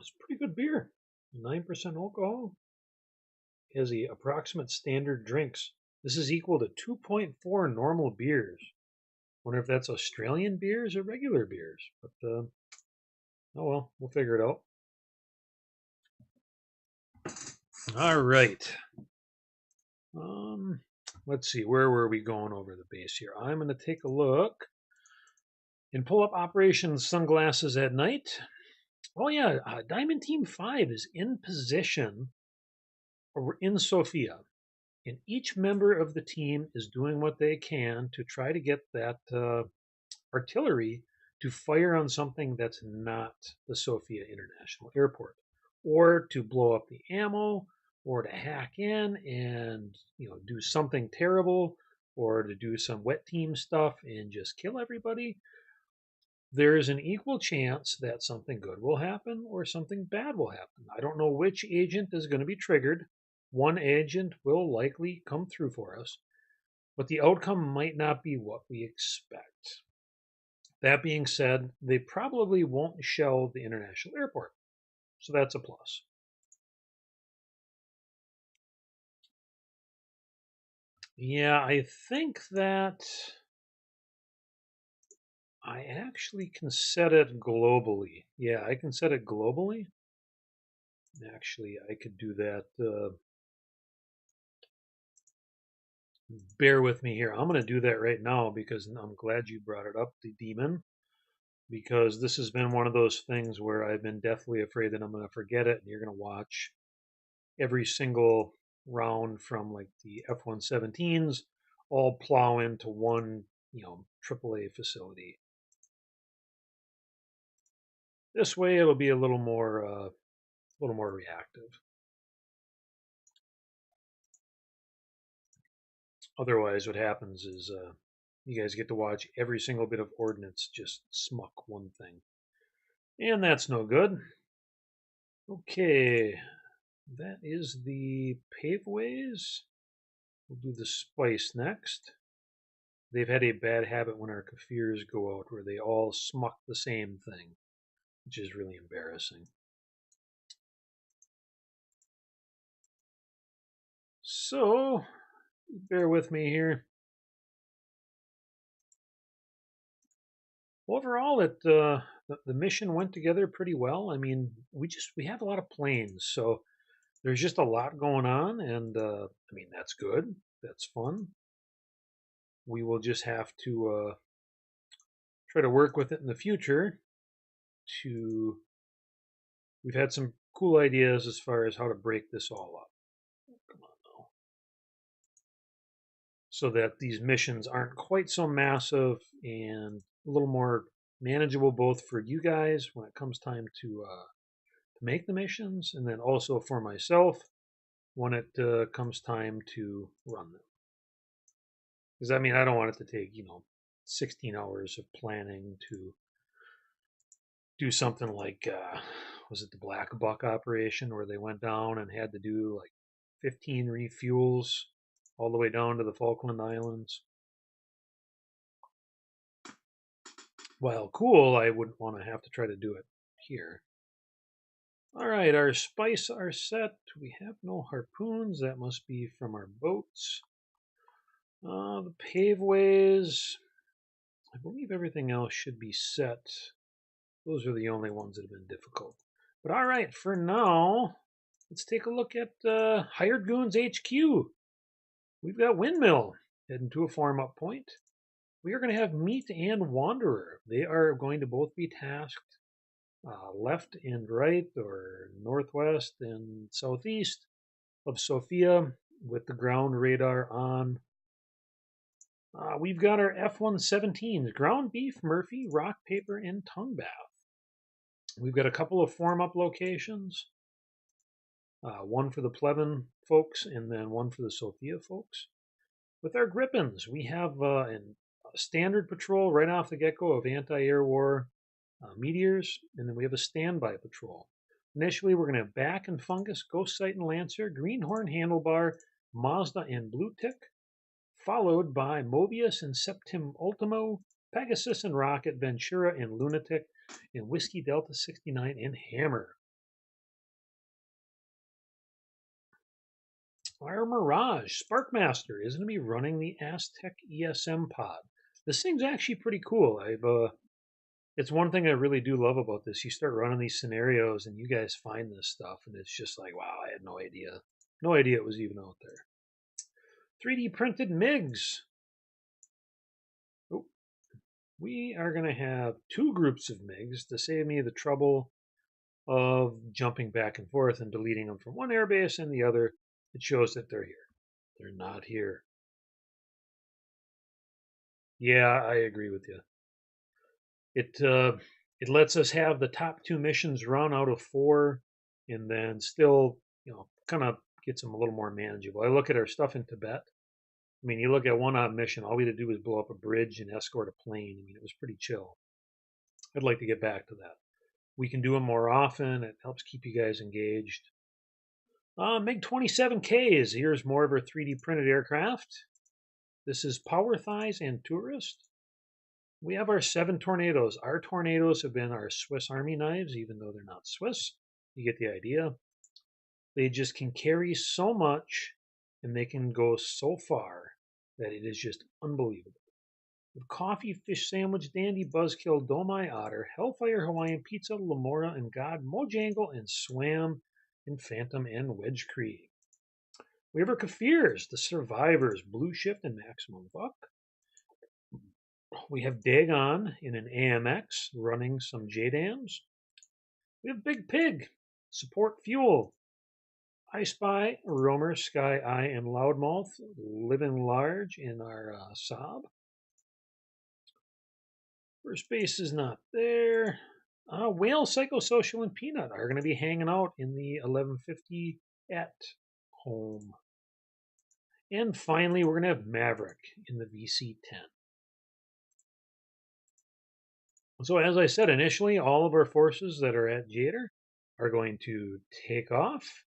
It's pretty good beer. 9% alcohol. Has the approximate standard drinks. This is equal to 2.4 normal beers. Wonder if that's Australian beers or regular beers. But, oh well, we'll figure it out. All right. Let's see, where were we going over the base here? I'm going to take a look and pull up Operation Sunglasses at Night. Oh yeah, Diamond Team 5 is in position in Sofia, and each member of the team is doing what they can to try to get that artillery to fire on something that's not the Sofia International Airport, or to blow up the ammo, or to hack in and do something terrible, or to do some wet team stuff and just kill everybody. There is an equal chance that something good will happen or something bad will happen. I don't know which agent is going to be triggered. One agent will likely come through for us, but the outcome might not be what we expect. That being said, they probably won't shell the international airport, so that's a plus. Yeah, I think that I actually can set it globally. Yeah, I can set it globally. Actually, I could do that. Bear with me here. I'm going to do that right now because I'm glad you brought it up, the demon, because this has been one of those things where I've been deathly afraid that I'm going to forget it, and you're going to watch every single round from like the F-117s all plow into one, AAA facility. This way, it'll be a little more reactive. Otherwise, what happens is you guys get to watch every single bit of ordnance just smuck one thing. And that's no good. Okay, that is the paveways. We'll do the spice next. They've had a bad habit when our Kafirs go out where they all smuck the same thing, which is really embarrassing. So, bear with me here. Overall, the mission went together pretty well. I mean, we have a lot of planes, so there's just a lot going on, and I mean that's good. That's fun. We will just have to try to work with it in the future. We've had some cool ideas as far as how to break this all up. Come on now. So that these missions aren't quite so massive and a little more manageable both for you guys when it comes time to make the missions, and then also for myself when it comes time to run them. Because I mean, I don't want it to take 16 hours of planning to do something like was it the Black Buck operation where they went down and had to do like 15 refuels all the way down to the Falkland Islands. While cool, I wouldn't want to have to try to do it here. All right, our spice are set. We have no harpoons. That must be from our boats. The paveways, I believe everything else should be set. Those are the only ones that have been difficult. But all right, for now, let's take a look at Hired Goons HQ. We've got Windmill heading to a form-up point. We are going to have Meat and Wanderer. They are going to both be tasked left and right, or northwest and southeast of Sofia with the ground radar on. We've got our F-117s, Ground Beef, Murphy, Rock, Paper, and Tongue Bath. We've got a couple of form-up locations, one for the Plevin folks and then one for the Sofia folks. With our Grippins, we have a standard patrol right off the get-go of anti-air war meteors, and then we have a standby patrol. Initially, we're going to have Back and Fungus, Ghost Sight and Lancer, Greenhorn, Handlebar, Mazda, and Blue Tick, followed by Mobius and Septim Ultimo, Pegasus and Rocket, Ventura and Lunatic, and Whiskey Delta 69 and Hammer. Our Mirage Sparkmaster is going to be running the Aztec ESM pod. This thing's actually pretty cool. It's one thing I really do love about this. You start running these scenarios and you guys find this stuff, and it's just like, wow, I had no idea. No idea it was even out there. 3D printed MiGs. Oh, we are going to have 2 groups of MiGs to save me the trouble of jumping back and forth and deleting them from one airbase and the other. It shows that they're here. They're not here. Yeah, I agree with you. It lets us have the top 2 missions run out of 4, and then still, kind of gets them a little more manageable. I look at our stuff in Tibet. I mean, you look at one odd mission, all we had to do was blow up a bridge and escort a plane. I mean, it was pretty chill. I'd like to get back to that. We can do them more often. It helps keep you guys engaged. MiG-27Ks. Here's more of our 3D printed aircraft. This is Power Thighs and Tourist. We have our 7 Tornadoes. Our Tornadoes have been our Swiss Army knives, even though they're not Swiss. You get the idea. They just can carry so much, and they can go so far that it is just unbelievable. With Coffee, Fish Sandwich, Dandy, Buzzkill, Domai Otter, Hellfire, Hawaiian Pizza, Lamora, and God, Mojangle, and Swam, and Phantom, and Wedge Cree. We have our Kafirs, the Survivors, Blue Shift, and Maximum Buck. We have Dagon in an AMX running some JDAMs. We have Big Pig, Support Fuel. I Spy, Roamer, Sky Eye, and Loudmouth living large in our Saab. First base is not there. Whale, Psychosocial, and Peanut are going to be hanging out in the 1150 at home. And finally, we're going to have Maverick in the VC-10. So as I said initially, all of our forces that are at Jader are going to take off,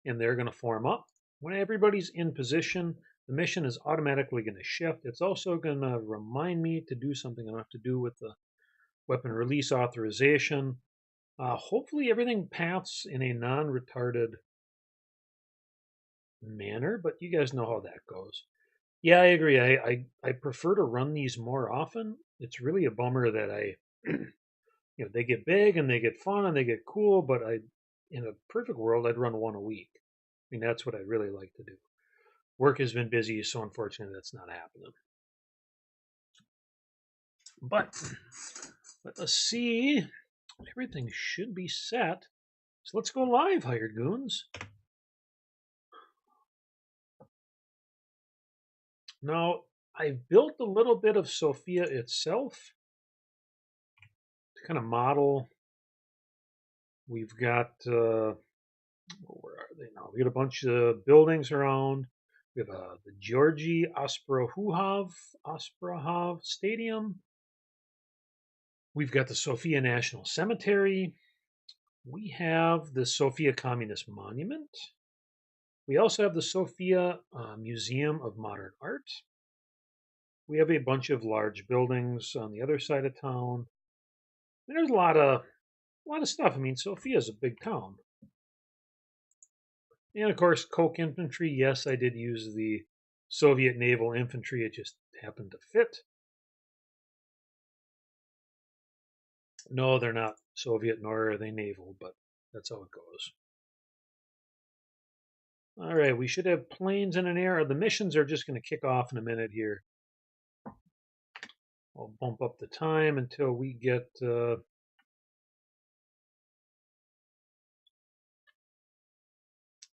and they're going to form up. When everybody's in position, the mission is automatically going to shift. It's also going to remind me to do something I have to do with the weapon release authorization. Hopefully everything paths in a non-retarded manner, but you guys know how that goes. Yeah, I agree. I prefer to run these more often. It's really a bummer that they get big and they get fun and they get cool, but in a perfect world, I'd run 1 a week. I mean, that's what I'd really like to do. Work has been busy, so unfortunately that's not happening. But let us see. Everything should be set. So let's go live, Hired Goons. Now, I've built a little bit of Sofia itself to kind of model. We've got, where are they now? We got a bunch of buildings around. We have the Georgy Osprahov Stadium. We've got the Sofia National Cemetery. We have the Sofia Communist Monument. We also have the Sofia Museum of Modern Art. We have a bunch of large buildings on the other side of town. And there's a lot of stuff. I mean, Sofia is a big town. And of course, Coke Infantry. Yes, I did use the Soviet Naval Infantry. It just happened to fit. No, they're not Soviet, nor are they naval, but that's how it goes. All right, we should have planes in an air. The missions are just going to kick off in a minute here. I'll bump up the time until we get...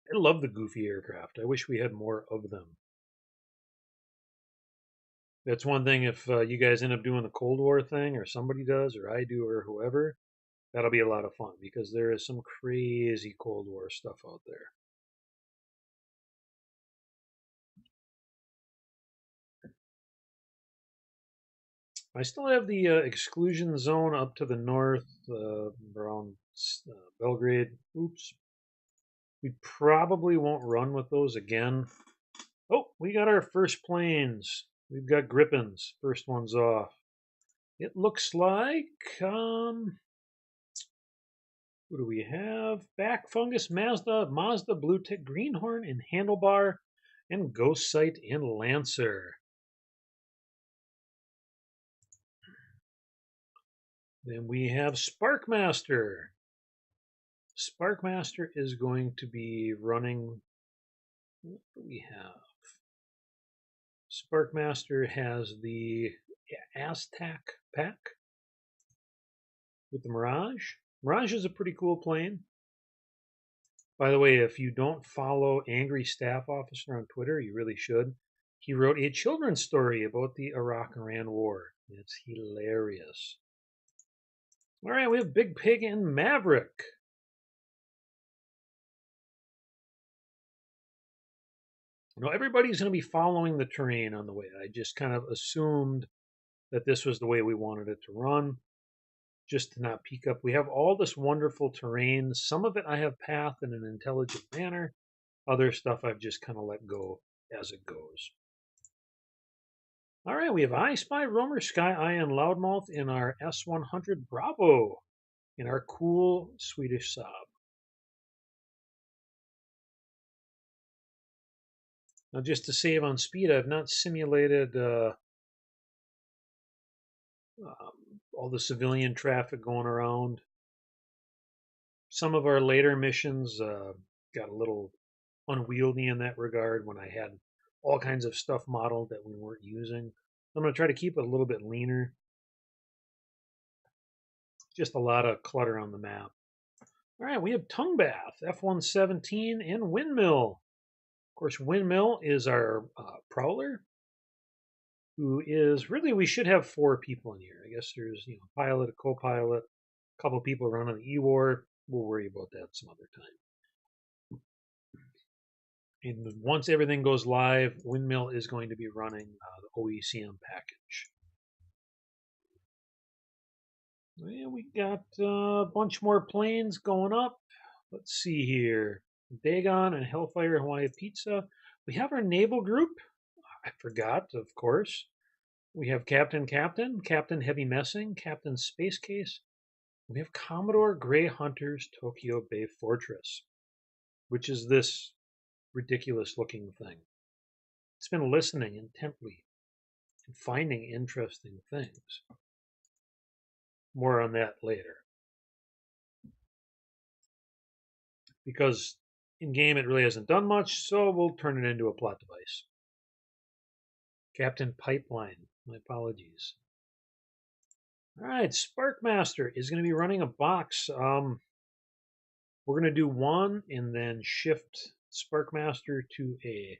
I love the goofy aircraft. I wish we had more of them. That's one thing, if you guys end up doing the Cold War thing, or somebody does, or I do, or whoever, that'll be a lot of fun, because there is some crazy Cold War stuff out there. I still have the exclusion zone up to the north, around Belgrade. Oops. We probably won't run with those again. Oh, we got our first planes. We've got Gripens. First one's off. It looks like, who do we have? Back Fungus, Mazda, Blue Tick, Greenhorn, and Handlebar. and Ghost Sight and Lancer. Then we have Sparkmaster. Sparkmaster is going to be running. What do we have? Sparkmaster has the Aztec pack with the Mirage. Mirage is a pretty cool plane. By the way, if you don't follow Angry Staff Officer on Twitter, you really should. He wrote a children's story about the Iraq-Iran War. It's hilarious. All right, we have Big Pig and Maverick. Everybody's going to be following the terrain on the way. I just kind of assumed that this was the way we wanted it to run, just to not peek up. We have all this wonderful terrain. Some of it I have pathed in an intelligent manner. Other stuff I've just kind of let go as it goes. All right, we have I Spy, Roamer, Sky Eye, and Loudmouth in our S100 Bravo in our cool Swedish Saab. Now, just to save on speed, I've not simulated all the civilian traffic going around. Some of our later missions got a little unwieldy in that regard when I had all kinds of stuff modeled that we weren't using. I'm going to try to keep it a little bit leaner. Just a lot of clutter on the map. All right, we have Tongue Bath, F-117, and Windmill. Of course, Windmill is our prowler, who is really, we should have 4 people in here. I guess there's a pilot, a co-pilot, a couple people running the E-War. We'll worry about that some other time. And once everything goes live, Windmill is going to be running the OECM package. And we got a bunch more planes going up. Let's see here. Dagon and Hellfire Hawaii Pizza. We have our naval group. I forgot, of course. We have Captain Heavy Messing, Captain Space Case. We have Commodore Grey Hunter's Tokyo Bay Fortress, which is this ridiculous looking thing. It's been listening intently and finding interesting things. More on that later. Because in game it really hasn't done much, so we'll turn it into a plot device. Captain Pipeline, my apologies. All right, Sparkmaster is going to be running a box. We're going to do one and then shift Sparkmaster to a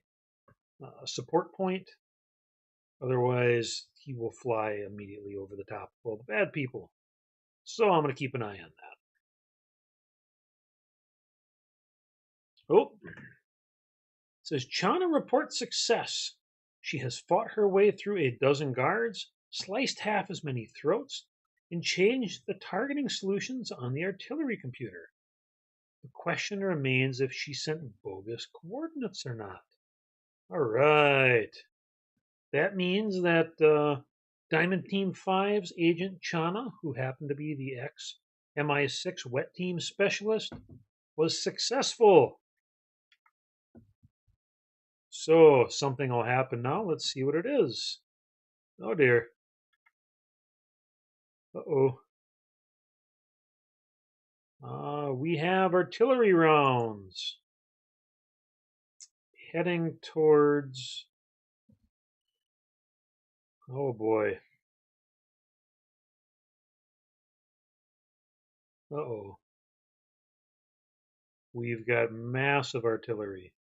support point. Otherwise, he will fly immediately over the top of all the bad people. So I'm going to keep an eye on that. Oh, it says Chana reports success. She has fought her way through a dozen guards, sliced half as many throats, and changed the targeting solutions on the artillery computer. The question remains if she sent bogus coordinates or not. All right. That means that Diamond Team 5's Agent Chana, who happened to be the ex-MI6 Wet Team Specialist, was successful. So, something will happen now. Let's see what it is. Oh, dear. Uh-oh. We have artillery rounds heading towards... Oh, boy. Uh-oh. We've got massive artillery.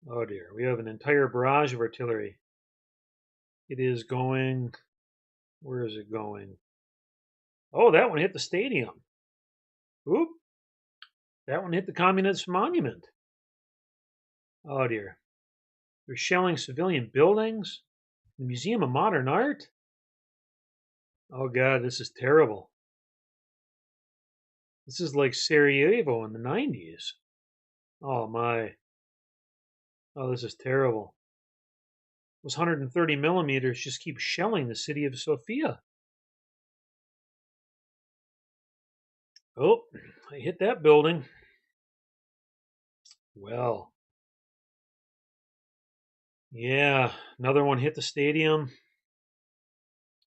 Oh, dear. We have an entire barrage of artillery. It is going... Where is it going? Oh, that one hit the stadium. Oop. That one hit the Communist Monument. Oh, dear. They're shelling civilian buildings. The Museum of Modern Art. Oh, God, this is terrible. This is like Sarajevo in the 90s. Oh, my. Oh, this is terrible. Those 130 millimeters just keep shelling the city of Sofia. Oh, I hit that building. Well, Yeah, another one hit the stadium.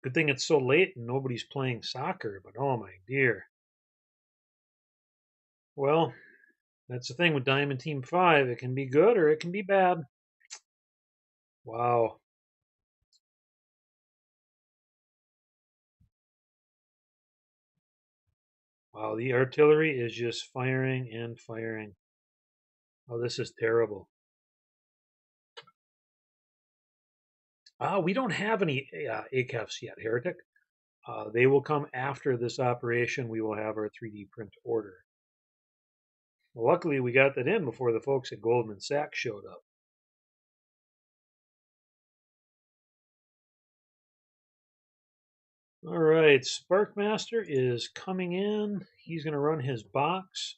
Good thing it's so late and nobody's playing soccer, but oh my dear. Well, that's the thing with Diamond Team 5. It can be good or it can be bad. Wow. Wow, the artillery is just firing and firing. Oh, this is terrible. We don't have any ACAFs yet, Heretic. They will come after this operation. We will have our 3D print order. Well, luckily, we got that in before the folks at Goldman Sachs showed up. All right, Sparkmaster is coming in. He's going to run his box.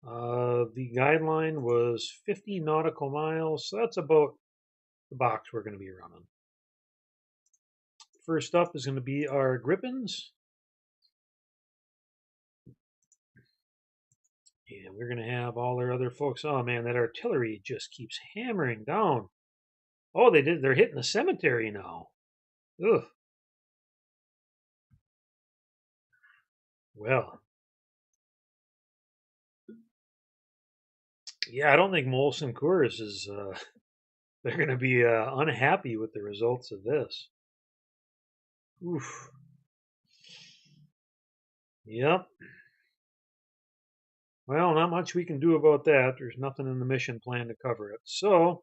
The guideline was 50 nautical miles, so that's about the box we're going to be running. First up is going to be our Gripens. And we're going to have all our other folks. Oh man, that artillery just keeps hammering down. Oh, they're hitting the cemetery now. Ugh. Well, yeah, I don't think Molson Coors is. They're going to be unhappy with the results of this. Oof. Yep. Well, not much we can do about that. There's nothing in the mission plan to cover it. So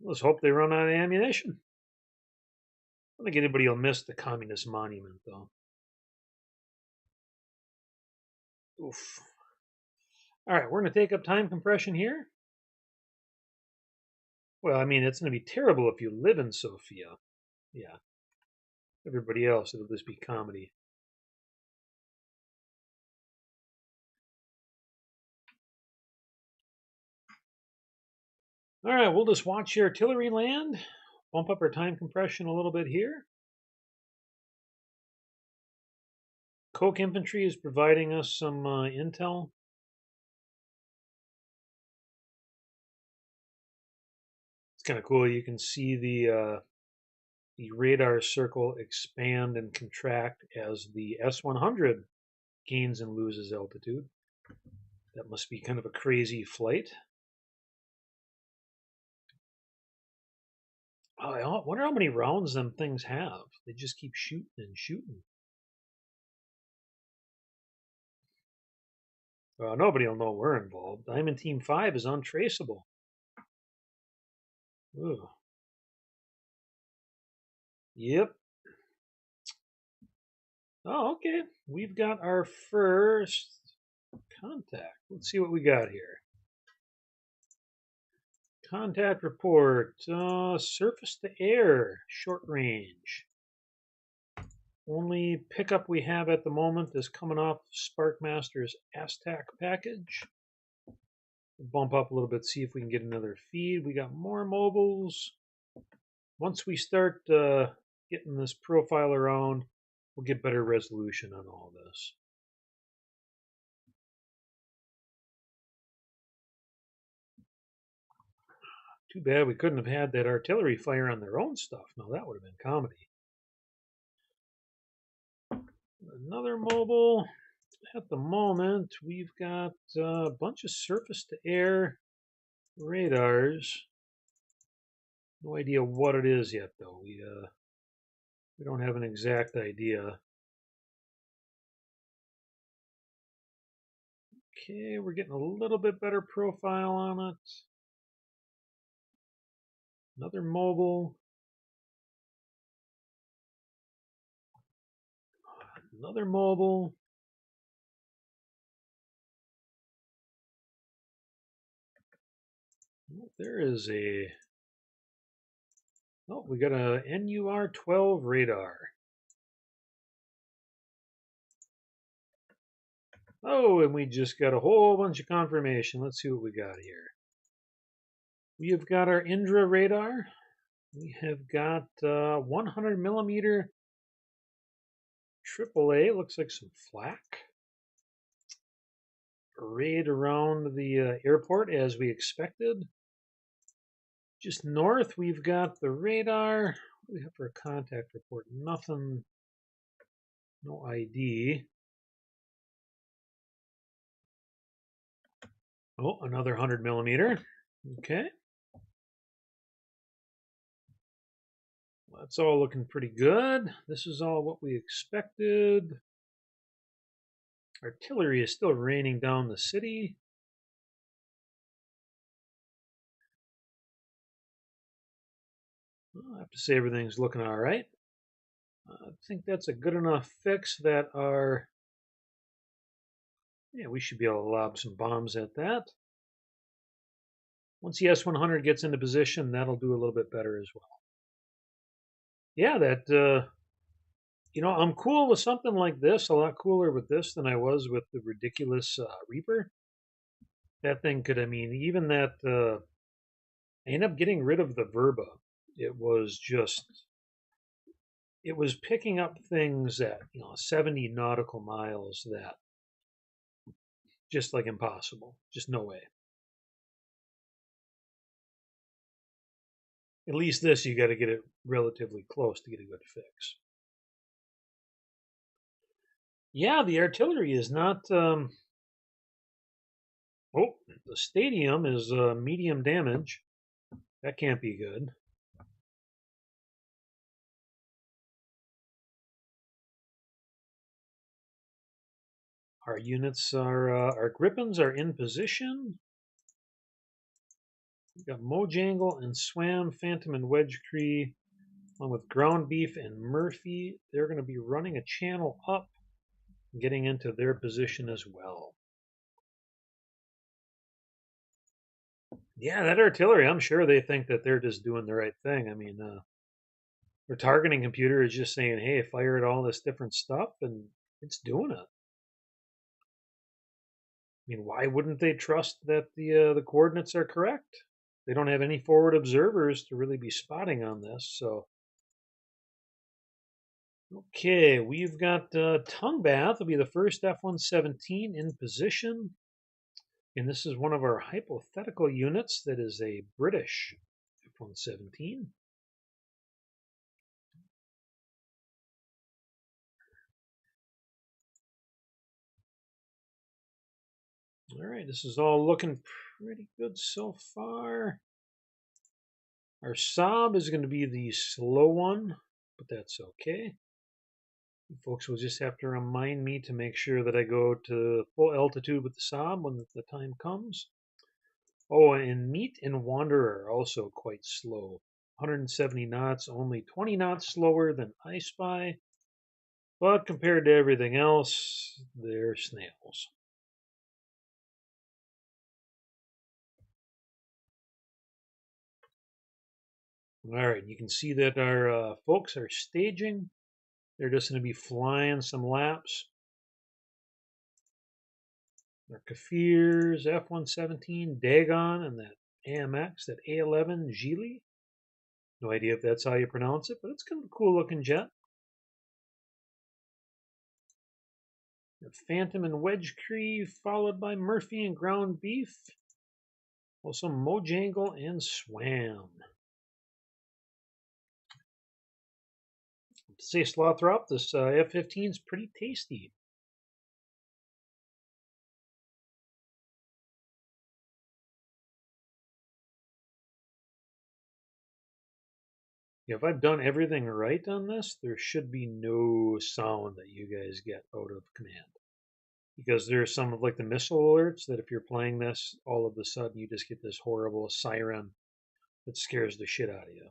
let's hope they run out of ammunition. I don't think anybody will miss the Communist Monument, though. Oof. All right, we're going to take up time compression here. Well, I mean, it's going to be terrible if you live in Sofia. Yeah. Everybody else, it'll just be comedy. All right, we'll just watch the artillery land. Bump up our time compression a little bit here. Coke Infantry is providing us some intel. It's kind of cool. You can see the radar circle expand and contract as the S-100 gains and loses altitude. That must be kind of a crazy flight. Oh, I wonder how many rounds them things have. They just keep shooting and shooting. Nobody will know we're involved. Diamond Team 5 is untraceable. Ooh. Yep. Oh, okay. We've got our first contact. Let's see what we got here. Contact report. Surface to air, short range. Only pickup we have at the moment is coming off Sparkmaster's Aztec package. Bump up a little bit, see if we can get another feed. We got more mobiles. Once we start getting this profile around, we'll get better resolution on all this. Too bad we couldn't have had that artillery fire on their own stuff. Now that would have been comedy. Another mobile. At the moment, we've got a bunch of surface-to-air radars. No idea what it is yet, though. We don't have an exact idea. Okay, we're getting a little bit better profile on it. Another mobile. Another mobile. Oh, there is a. Oh, we got a NUR-12 radar. Oh, and we just got a whole bunch of confirmation. Let's see what we got here. We have got our Indra radar. We have got 100 millimeter AAA. Looks like some flak. Arrayed around the airport as we expected. Just north, we've got the radar. What do we have for a contact report? Nothing. No ID. Oh, another 100 millimeter. Okay. That's all looking pretty good. This is all what we expected. Artillery is still raining down the city. Well, I have to say everything's looking all right. I think that's a good enough fix that yeah, we should be able to lob some bombs at that. Once the S-100 gets into position, that'll do a little bit better as well. Yeah, I'm cool with something like this, a lot cooler with this than I was with the ridiculous Reaper. That thing could, even that, I ended up getting rid of the Verba. It was picking up things at, 70 nautical miles that just like impossible, just no way. At least this, you got to get it relatively close to get a good fix. Yeah, the artillery is not. Oh, the stadium is medium damage. That can't be good. Our units are, our Gripens are in position. We've got Mojangle and Swam, Phantom and Wedge Cree, along with Ground Beef and Murphy. They're going to be running a channel up, getting into their position as well. Yeah, that artillery, I'm sure they think that they're just doing the right thing. Their targeting computer is just saying, hey, fire at all this different stuff, and it's doing it. Why wouldn't they trust that the coordinates are correct? They don't have any forward observers to really be spotting on this, so. Okay, we've got Tongue Bath will be the first F-117 in position. And this is one of our hypothetical units that is a British F-117. All right, this is all looking pretty good so far. Our Saab is going to be the slow one, but that's okay. You folks will just have to remind me to make sure that I go to full altitude with the Saab when the time comes. Oh, and Meat and Wanderer are also quite slow. 170 knots, only 20 knots slower than I Spy. But compared to everything else, they're snails. All right, you can see that our folks are staging. They're just going to be flying some laps. Our Kafirs, F-117, Dagon, and that AMX, that A-11 Geely. No idea if that's how you pronounce it, but it's kind of a cool looking jet. The Phantom and Wedge Cree, followed by Murphy and Ground Beef. Also Mojangle and Swam. To say Slothrop, this F-15 is pretty tasty. If I've done everything right on this, there should be no sound that you guys get out of command. Because there's some of like the missile alerts that if you're playing this, all of a sudden you just get this horrible siren that scares the shit out of you.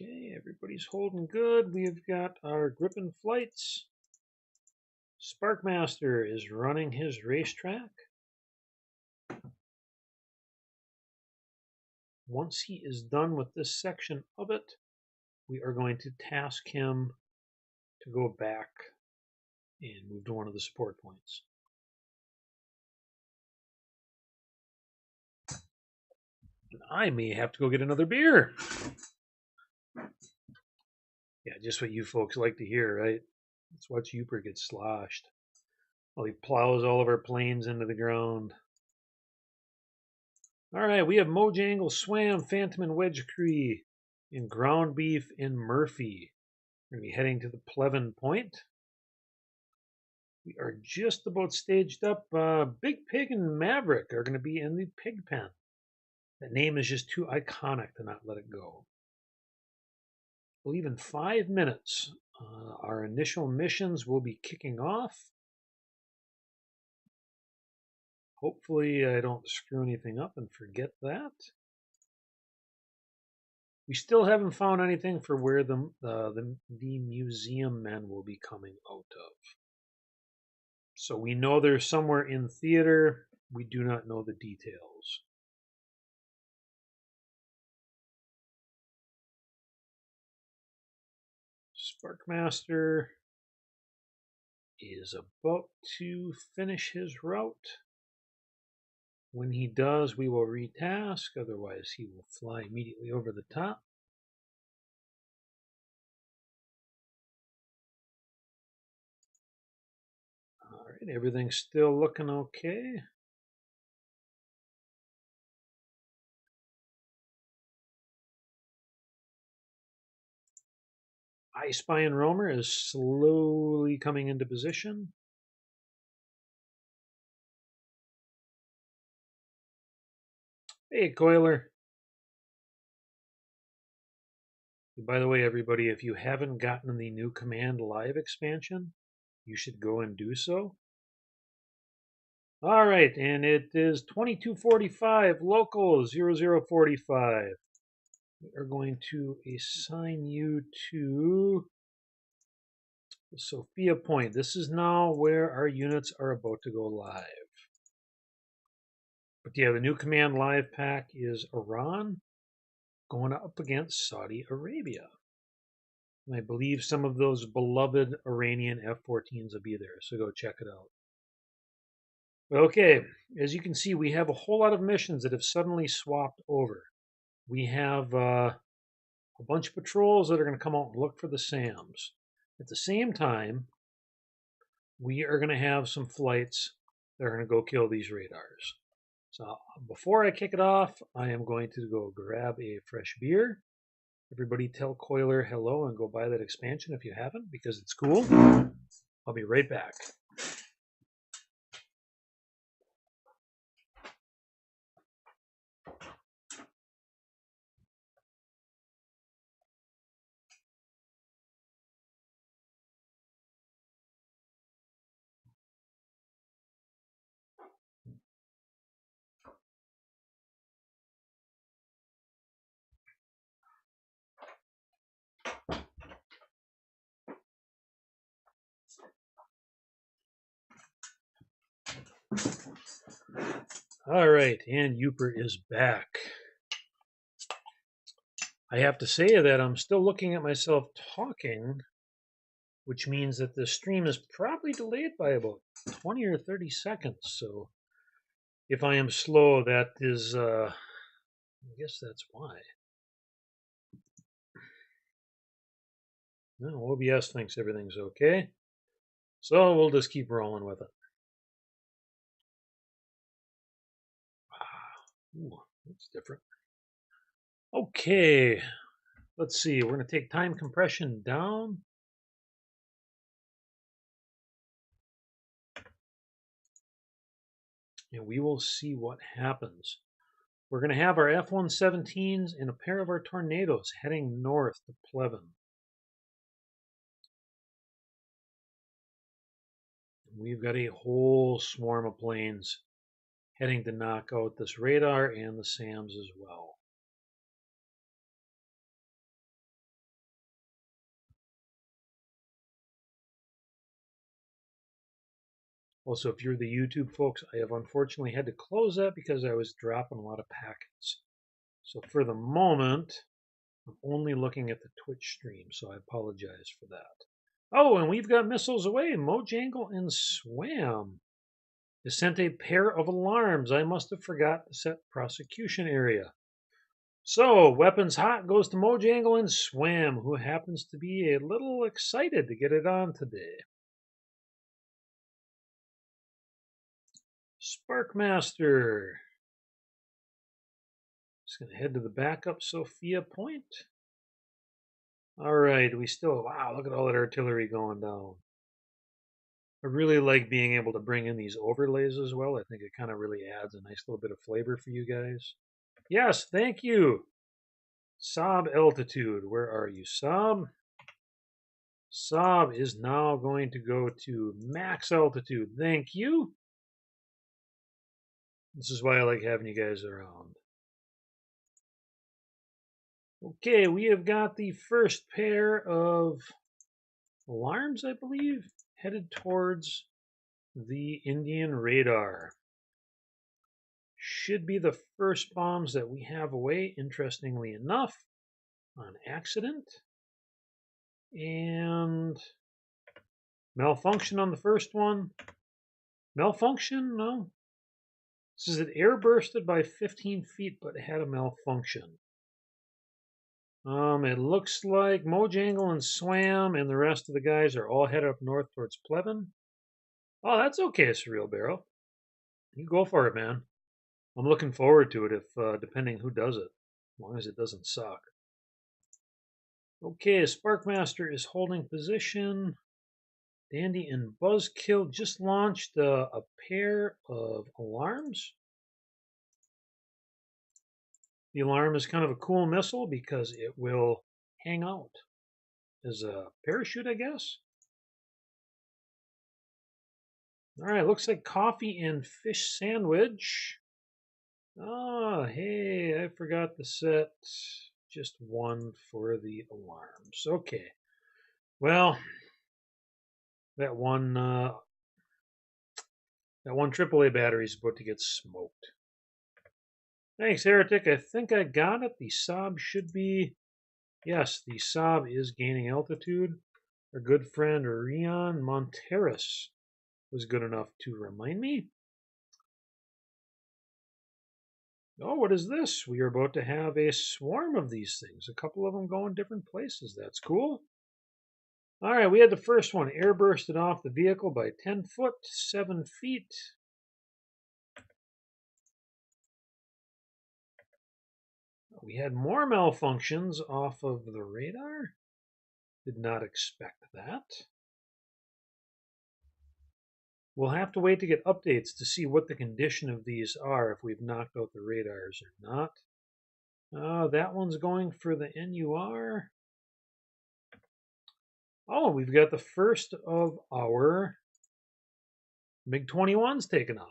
Okay, everybody's holding good. We've got our Gripen flights. Sparkmaster is running his racetrack. Once he is done with this section of it, we are going to task him to go back and move to one of the support points. And I may have to go get another beer. Yeah, just what you folks like to hear, right? Let's watch Uper get sloshed. Well, he plows all of our planes into the ground. All right, we have Mojangle, Swam, Phantom, and Wedge Cree in Ground Beef in Murphy. We're going to be heading to the Plevin Point. We are just about staged up. Big Pig and Maverick are going to be in the pig pen. That name is just too iconic to not let it go. I believe in 5 minutes, our initial missions will be kicking off. Hopefully I don't screw anything up and forget that. We still haven't found anything for where the museum men will be coming out of. So we know they're somewhere in theater. We do not know the details. Sparkmaster is about to finish his route. When he does, we will retask. Otherwise, he will fly immediately over the top. All right, everything's still looking okay. I Spy and Roamer is slowly coming into position. Hey, Coiler. By the way, everybody, if you haven't gotten the new Command Live expansion, you should go and do so. All right, and it is 2245 local 0045. We are going to assign you to the Sofia Point. This is now where our units are about to go live. But yeah, the new Command Live pack is Iran going up against Saudi Arabia. And I believe some of those beloved Iranian F-14s will be there, so go check it out. Okay, as you can see, we have a whole lot of missions that have suddenly swapped over. We have a bunch of patrols that are going to come out and look for the SAMs. At the same time, we are going to have some flights that are going to go kill these radars. So before I kick it off, I am going to go grab a fresh beer. Everybody tell Coiler hello and go buy that expansion if you haven't, because it's cool. I'll be right back. All right, and Uper is back. I have to say that I'm still looking at myself talking, which means that the stream is probably delayed by about 20 or 30 seconds. So if I am slow, that is, I guess that's why. No, OBS thinks everything's okay. So we'll just keep rolling with it. Ooh, that's different. Okay, let's see. We're going to take time compression down. And we will see what happens. We're going to have our F-117s and a pair of our Tornadoes heading north to Plevin. We've got a whole swarm of planes heading to knock out this radar and the SAMs as well. Also, if you're the YouTube folks, I have unfortunately had to close that because I was dropping a lot of packets. So for the moment, I'm only looking at the Twitch stream, so I apologize for that. Oh, and we've got missiles away. Mojangle and Swam has sent a pair of alarms. I must have forgot to set prosecution area. So, weapons hot goes to Mojangle and Swam, who happens to be a little excited to get it on today. Sparkmaster. Just going to head to the backup Sofia point. All right, we still, wow, look at all that artillery going down. I really like being able to bring in these overlays as well. I think it kind of really adds a nice little bit of flavor for you guys. Yes, thank you. Saab altitude, where are you, Saab? Saab is now going to go to max altitude. Thank you. This is why I like having you guys around. Okay, we have got the first pair of alarms, I believe, headed towards the Indian radar. Should be the first bombs that we have away, interestingly enough, on accident. And malfunction on the first one. Malfunction? No. This is it air bursted by 15 feet, but it had a malfunction. It looks like Mojangle and Swam and the rest of the guys are all headed up north towards Plevin. Oh, that's okay, Surreal Barrel. You go for it, man. I'm looking forward to it if depending who does it, as long as it doesn't suck. Okay, Sparkmaster is holding position. Dandy and Buzzkill just launched a pair of alarms. The alarm is kind of a cool missile because it will hang out as a parachute, I guess. All right, looks like coffee and fish sandwich. Oh, hey, I forgot to set just one for the alarms. Okay, well, that one AAA battery is about to get smoked. Thanks, Heretic. I think I got it. The Saab should be... Yes, the Saab is gaining altitude. Our good friend Rion Monteris was good enough to remind me. Oh, what is this? We are about to have a swarm of these things. A couple of them going different places. That's cool. All right, we had the first one airbursted off the vehicle by 10 foot, 7 feet. We had more malfunctions off of the radar. Did not expect that. We'll have to wait to get updates to see what the condition of these are, if we've knocked out the radars or not. That one's going for the NUR. Oh, we've got the first of our MiG-21s taken off.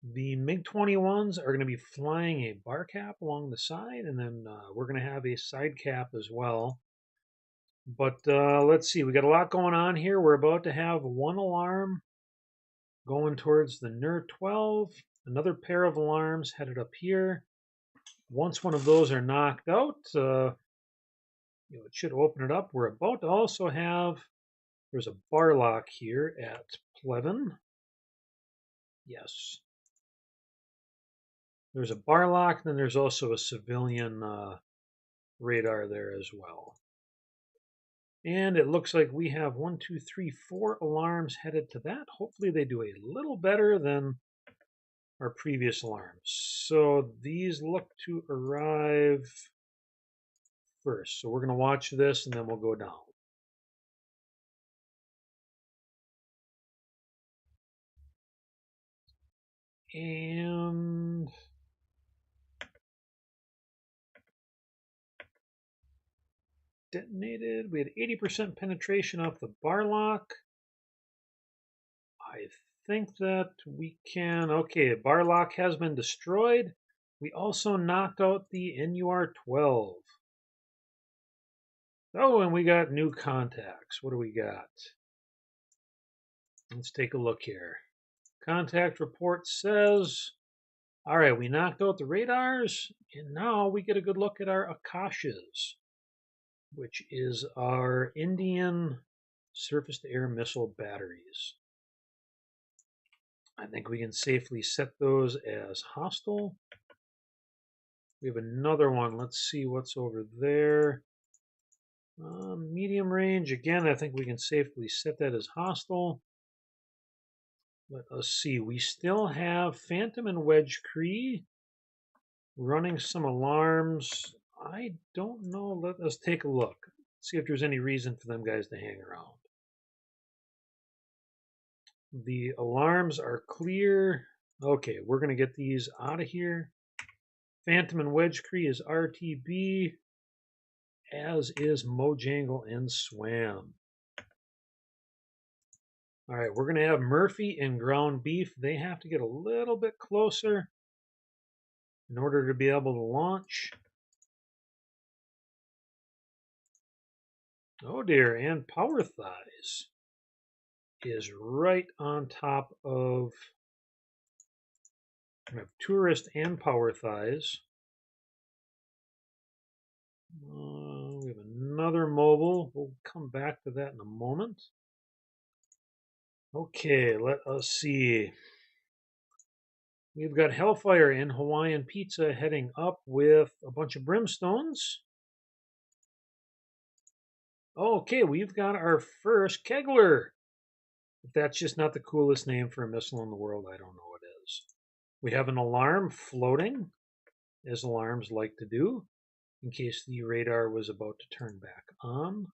The MiG-21s are going to be flying a bar cap along the side, and then we're going to have a side cap as well. But let's see, we got a lot going on here. We're about to have one alarm going towards the NUR-12, another pair of alarms headed up here. Once one of those are knocked out, it should open it up. We're about to also have, there's a bar lock here at Plevin. Yes. There's a bar lock, and then there's also a civilian radar there as well. And it looks like we have 1, 2, 3, 4 alarms headed to that. Hopefully they do a little better than our previous alarms. So these look to arrive first. So we're going to watch this and then we'll go down. And detonated. We had 80% penetration off the bar lock. I think that we can... Okay, bar lock has been destroyed. We also knocked out the NUR-12. Oh, and we got new contacts. What do we got? Let's take a look here. Contact report says, all right, we knocked out the radars, and now we get a good look at our Akashas, which is our Indian surface-to-air missile batteries. I think we can safely set those as hostile. We have another one. Let's see what's over there. Medium range, again, I think we can safely set that as hostile. Let us see, we still have Phantom and Wedge Cree running some alarms. I don't know, let us take a look. See if there's any reason for them guys to hang around. The alarms are clear. Okay, we're going to get these out of here. Phantom and Wedge Cree is RTB, as is Mojangle and Swam. All right, we're going to have Murphy and Ground Beef. They have to get a little bit closer in order to be able to launch. Oh dear, and Power Thighs is right on top of Tourist and Power Thighs. We have another mobile. We'll come back to that in a moment. Okay, let us see. We've got Hellfire and Hawaiian Pizza heading up with a bunch of brimstones. Okay, we've got our first Kegler. If that's just not the coolest name for a missile in the world, I don't know what is. We have an alarm floating, as alarms like to do, in case the radar was about to turn back on.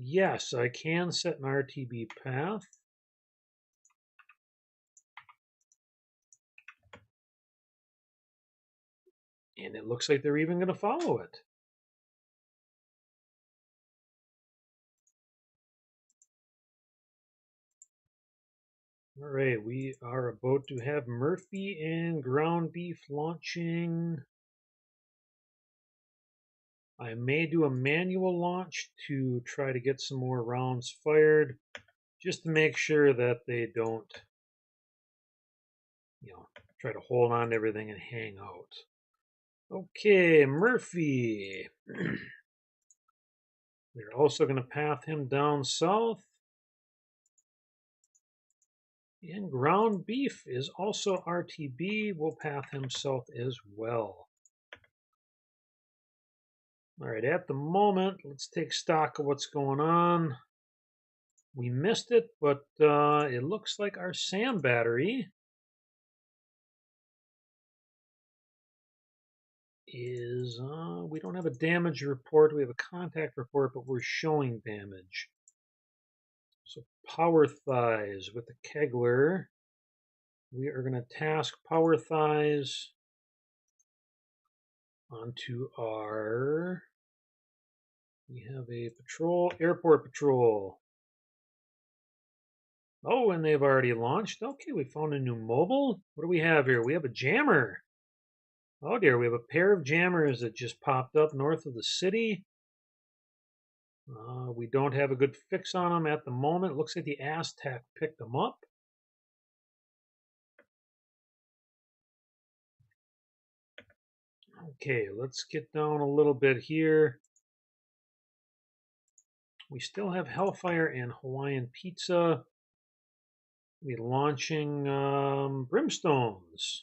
Yes, I can set an RTB path. And it looks like they're even going to follow it. All right, we are about to have Murphy and Ground Beef launching. I may do a manual launch to try to get some more rounds fired, just to make sure that they don't, try to hold on to everything and hang out. Okay, Murphy. We're also going to path him down south. And Ground Beef is also RTB. We'll path him south as well. All right, at the moment, let's take stock of what's going on. We missed it, but it looks like our SAM battery is, we don't have a damage report. We have a contact report, but we're showing damage. So Power Thighs with the Kegler. We are going to task Power Thighs onto our, we have a patrol, airport patrol. Oh, and they've already launched. Okay, we found a new mobile. What do we have here? We have a jammer. Oh dear, we have a pair of jammers that just popped up north of the city. We don't have a good fix on them at the moment. It looks like the Aztec picked them up. Okay, let's get down a little bit here. We still have Hellfire and Hawaiian Pizza. We're launching Brimstones.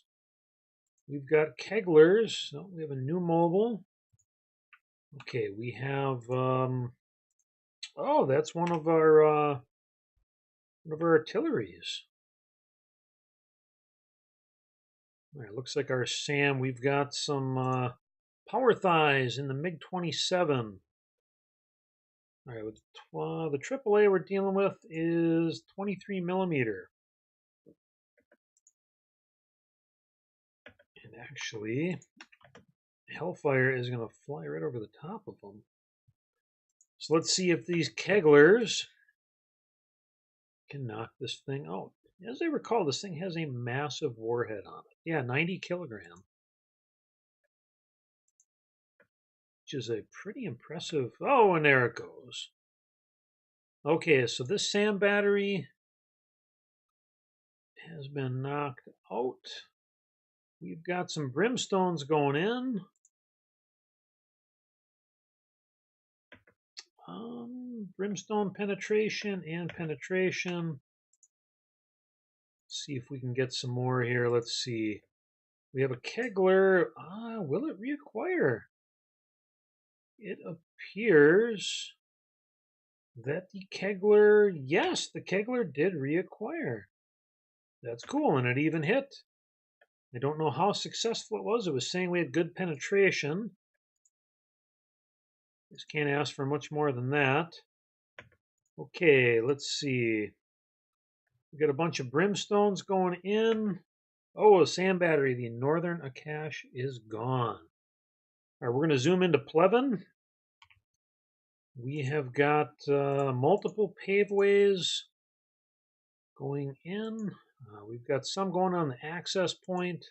We've got Keglers. Oh, we have a new mobile. Okay, we have. Oh, that's one of our artilleries. All right, looks like our SAM. We've got some Power Thighs in the MiG-27. All right, with the AAA we're dealing with is 23 millimeter. And actually, Hellfire is going to fly right over the top of them. So let's see if these Keglers can knock this thing out. As I recall, this thing has a massive warhead on it. Yeah, 90 kilogram. Which is a pretty impressive... Oh, and there it goes. Okay, so this SAM battery has been knocked out. We've got some brimstones going in. Brimstone penetration and penetration. Let's see if we can get some more here. Let's see. We have a Kegler. Will it reacquire? It appears that the Kegler, yes, the Kegler did reacquire. That's cool, and it even hit. I don't know how successful it was. It was saying we had good penetration. Just can't ask for much more than that. Okay, let's see. We got a bunch of brimstones going in. Oh, a sand battery. The northern Akash is gone. All right, we're going to zoom into Plevin. We have got multiple paveways going in. We've got some going on the access point.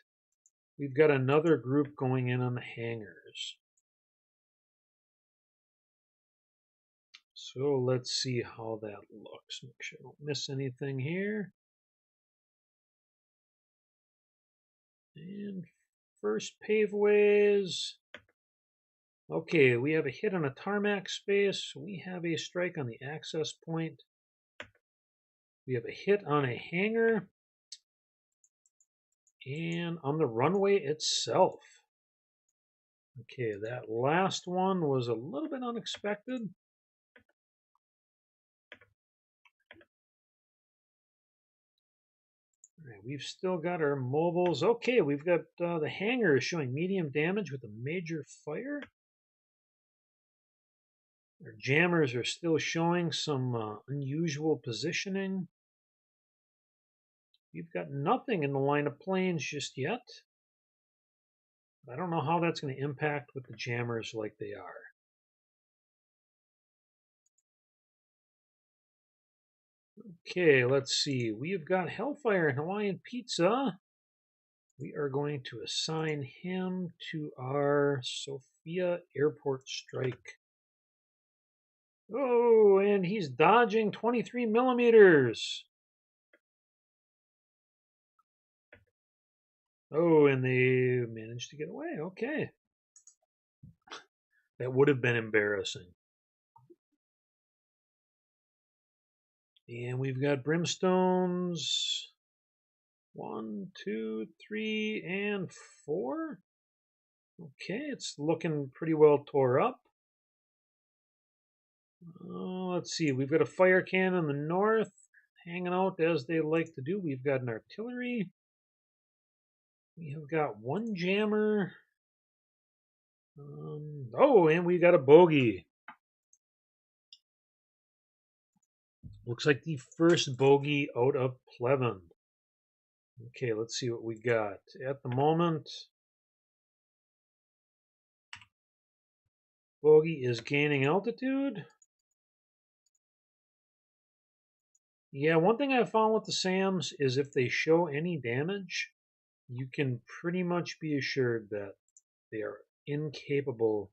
We've got another group going in on the hangars. So let's see how that looks. Make sure I don't miss anything here. And first paveways. Okay, we have a hit on a tarmac space. We have a strike on the access point. We have a hit on a hangar. And on the runway itself. Okay, that last one was a little bit unexpected. All right, we've still got our mobiles. Okay, we've got the hangar showing medium damage with a major fire. Our jammers are still showing some unusual positioning. We've got nothing in the line of planes just yet. I don't know how that's going to impact with the jammers like they are. Okay, let's see. We've got Hellfire and Hawaiian Pizza. We are going to assign him to our Sofia Airport Strike. Oh, and he's dodging 23 millimeters. Oh, and they managed to get away. Okay. That would have been embarrassing. And we've got brimstones. 1, 2, 3, and 4. Okay, it's looking pretty well tore up. Let's see, we've got a fire cannon in the north, hanging out as they like to do. We've got an artillery. We have got one jammer. Oh, and we got a bogey. Looks like the first bogey out of Plevin. Okay, let's see what we got. At the moment, bogey is gaining altitude. Yeah, one thing I found with the SAMs is if they show any damage, you can pretty much be assured that they are incapable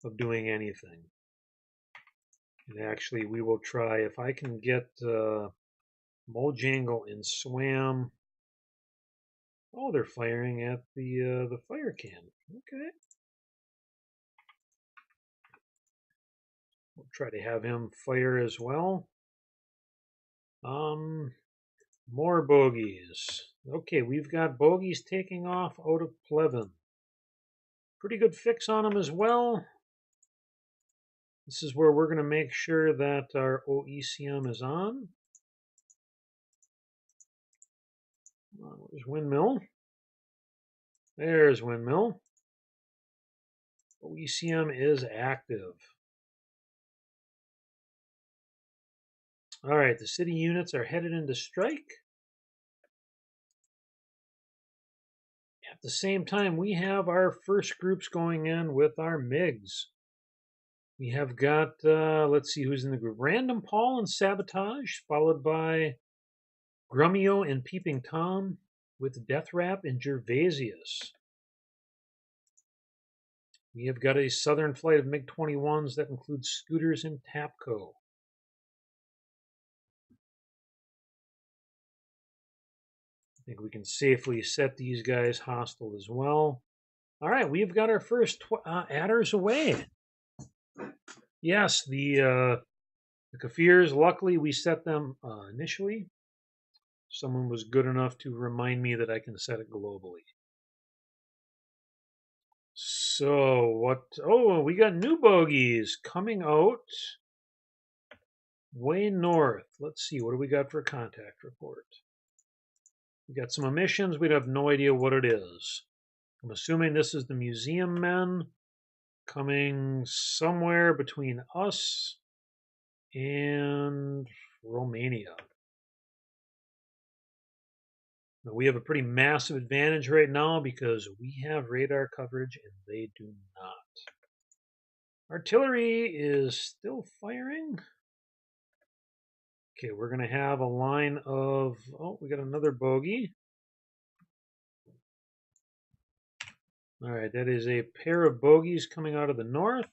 of doing anything. And actually, we will try, if I can get Mojangle and Swam. Oh, they're firing at the fire cannon. Okay. We'll try to have him fire as well. More bogeys. Okay, we've got bogeys taking off out of Plevin. Pretty good fix on them as well. This is where we're going to make sure that our OECM is on. Where's Windmill? There's Windmill. OECM is active. All right, the city units are headed into strike. At the same time, we have our first groups going in with our MiGs. We have got, let's see who's in the group. Random Paul and Sabotage, followed by Grummio and Peeping Tom, with Death Rap and Gervasius. We have got a southern flight of MiG-21s that includes Scooters and Tapco. I think we can safely set these guys hostile as well. All right, we've got our first adders away. Yes, the Kafirs, luckily we set them initially. Someone was good enough to remind me that I can set it globally. So what? Oh, we got new bogeys coming out way north. Let's see. What do we got for a contact report? We got some emissions. We'd have no idea what it is. I'm assuming this is the museum men coming somewhere between us and Romania. Now, we have a pretty massive advantage right now because we have radar coverage and they do not. Artillery is still firing. Okay, we're going to have a line of, oh, we got another bogey. All right, that is a pair of bogeys coming out of the north.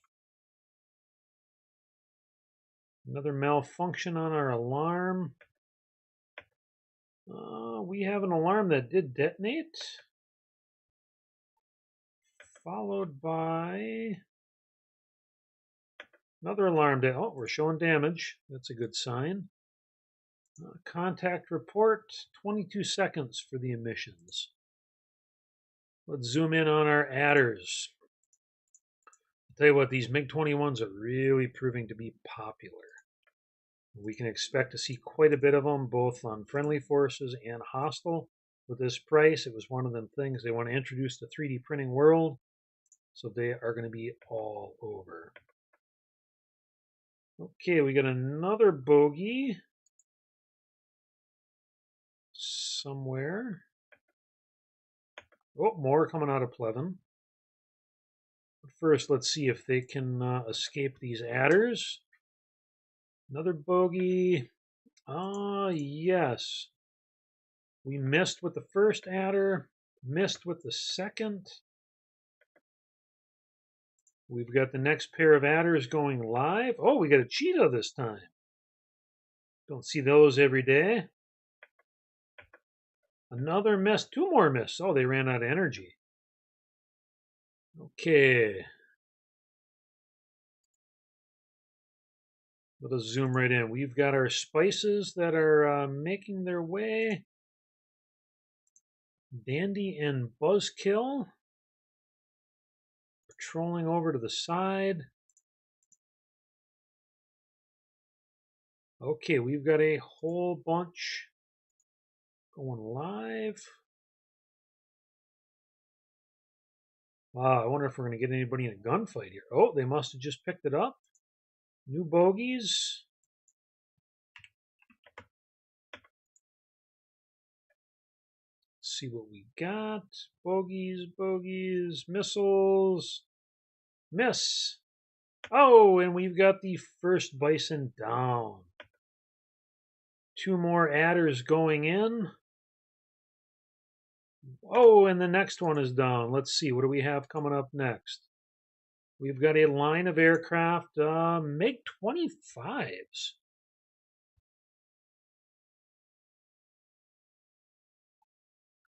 Another malfunction on our alarm. We have an alarm that did detonate, followed by another alarm. Oh, we're showing damage. That's a good sign. Contact report, 22 seconds for the emissions. Let's zoom in on our adders. I'll tell you what, these MiG-21s are really proving to be popular. We can expect to see quite a bit of them, both on friendly forces and hostile. With this price, it was one of them things they want to introduce the 3D printing world, so they are going to be all over. Okay, we got another bogey somewhere. Oh, more coming out of Pleven. But first, let's see if they can escape these adders. Another bogey. Ah, yes. We missed with the first adder, missed with the second. We've got the next pair of adders going live. Oh, we got a cheetah this time. Don't see those every day. Another miss, two more miss. Oh, they ran out of energy. Okay. Let us zoom right in. We've got our spices that are making their way. Dandy and Buzzkill patrolling over to the side. Okay, we've got a whole bunch going live. Wow, I wonder if we're going to get anybody in a gunfight here. Oh, they must have just picked it up. New bogeys. Let's see what we got. Bogeys, bogeys, missiles. Miss. Oh, and we've got the first bison down. Two more adders going in. Oh, and the next one is down. Let's see. What do we have coming up next? We've got a line of aircraft, MiG-25s.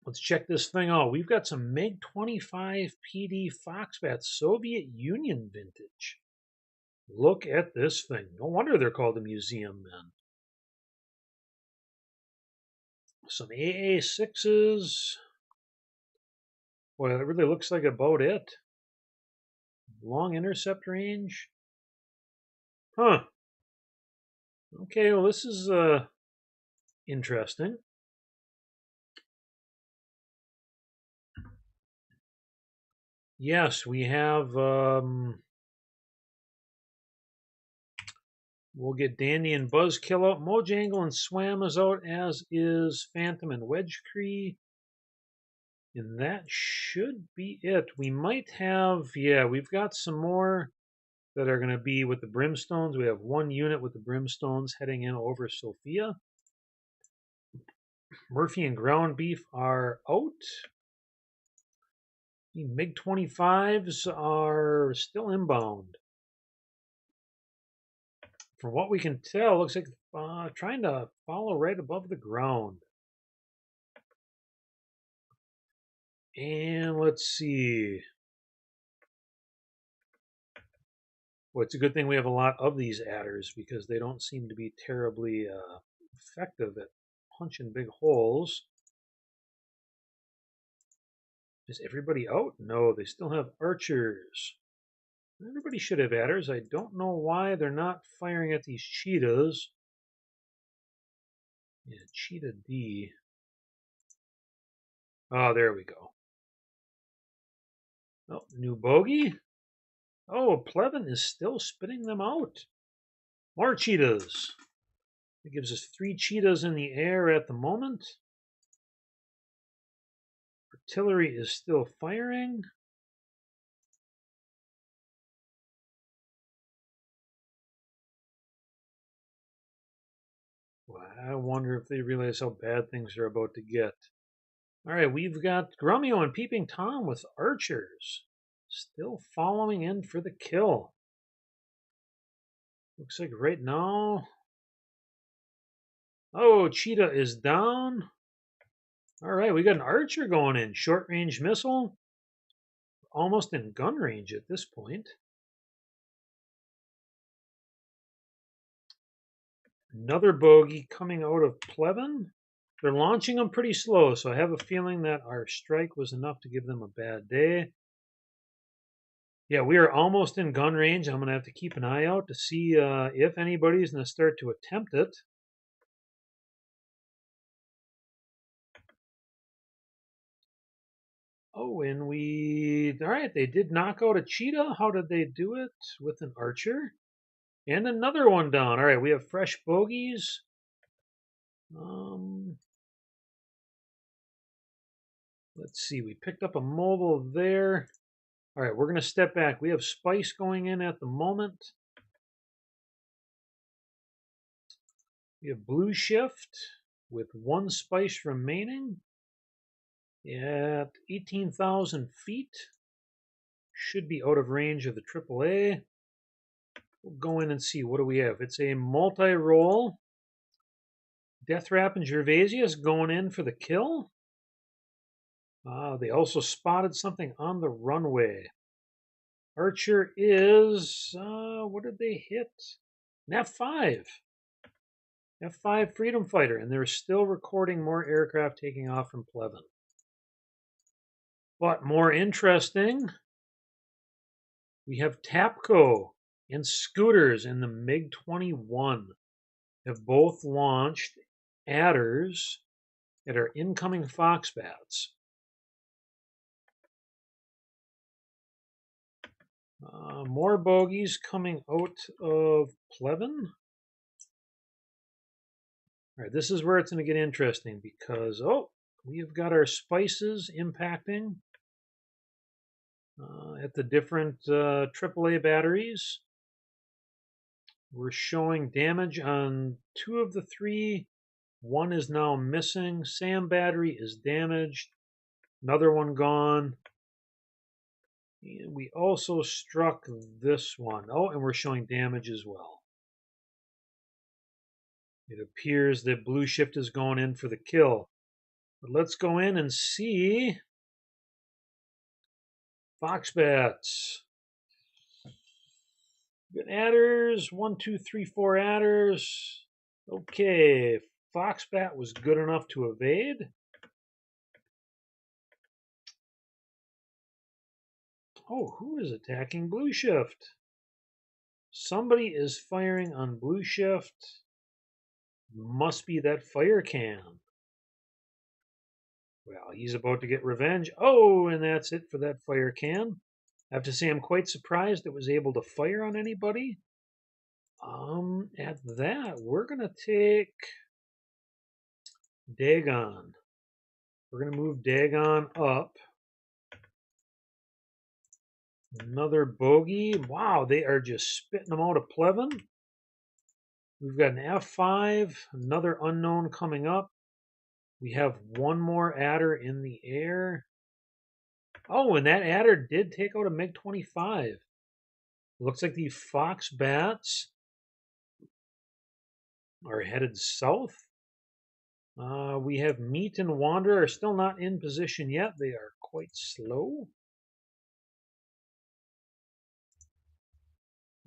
Let's check this thing out. We've got some MiG-25 PD Foxbat Soviet Union vintage. Look at this thing. No wonder they're called the museum men. Some AA-6s. Boy, that really looks like about it. Long intercept range. Huh. Okay, well, this is interesting. Yes, we have. We'll get Dandy and Buzzkill out. Mojangle and Swam is out, as is Phantom and Wedgecree. And that should be it. We might have, yeah, we've got some more that are going to be with the Brimstones. We have one unit with the Brimstones heading in over Sofia. Murphy and Ground Beef are out. The MiG-25s are still inbound. From what we can tell, looks like trying to follow right above the ground. And let's see. Well, it's a good thing we have a lot of these adders because they don't seem to be terribly effective at punching big holes. Is everybody out? No, they still have archers. Everybody should have adders. I don't know why they're not firing at these cheetahs. Yeah, cheetah D. Oh, there we go. Oh, new bogey. Oh, Plevin is still spitting them out. More cheetahs. It gives us 3 cheetahs in the air at the moment. Artillery is still firing. Well, I wonder if they realize how bad things are about to get. All right, we've got Grumio and Peeping Tom with archers. Still following in for the kill. Looks like right now... Oh, Cheetah is down. All right, we got an archer going in. Short-range missile. Almost in gun range at this point. Another bogey coming out of Plevin. They're launching them pretty slow, so I have a feeling that our strike was enough to give them a bad day. Yeah, we are almost in gun range. I'm going to have to keep an eye out to see if anybody's going to start to attempt it. Oh, and all right, they did knock out a cheetah. How did they do it? With an archer. And another one down. All right, we have fresh bogeys. Let's see, we picked up a mobile there. All right, we're going to step back. We have Spice going in at the moment. We have Blue Shift with 1 Spice remaining at 18,000 feet. Should be out of range of the AAA. We'll go in and see. What do we have? It's a multi-roll. Death Rap and Gervasia is going in for the kill. They also spotted something on the runway. Archer is, what did they hit? An F5. F5 Freedom Fighter, and they're still recording more aircraft taking off from Plevin. But more interesting, we have Tapco and Scooters in the MiG-21 have both launched adders at our incoming Foxbats. More bogeys coming out of Plevin. All right, this is where it's going to get interesting because, we have got our spices impacting at the different AAA batteries. We're showing damage on 2 of the 3. 1 is now missing. SAM battery is damaged. Another one gone. And we also struck this one. Oh, and we're showing damage as well. It appears that Blue Shift is going in for the kill. But let's go in and see. Foxbats. Good adders. 1, 2, 3, 4 adders. Okay. Foxbat was good enough to evade. Oh, who is attacking Blue Shift? Somebody is firing on Blue Shift. Must be that fire can. Well, he's about to get revenge. Oh, and that's it for that fire can. I have to say I'm quite surprised it was able to fire on anybody. At that, we're going to take Dagon. We're going to move Dagon up. Another bogey. Wow, they are just spitting them out of Plevin. We've got an F5, another unknown coming up. We have 1 more adder in the air. Oh, and that adder did take out a MiG-25. Looks like the Foxbats are headed south. We have Meat and Wanderer are still not in position yet. They are quite slow.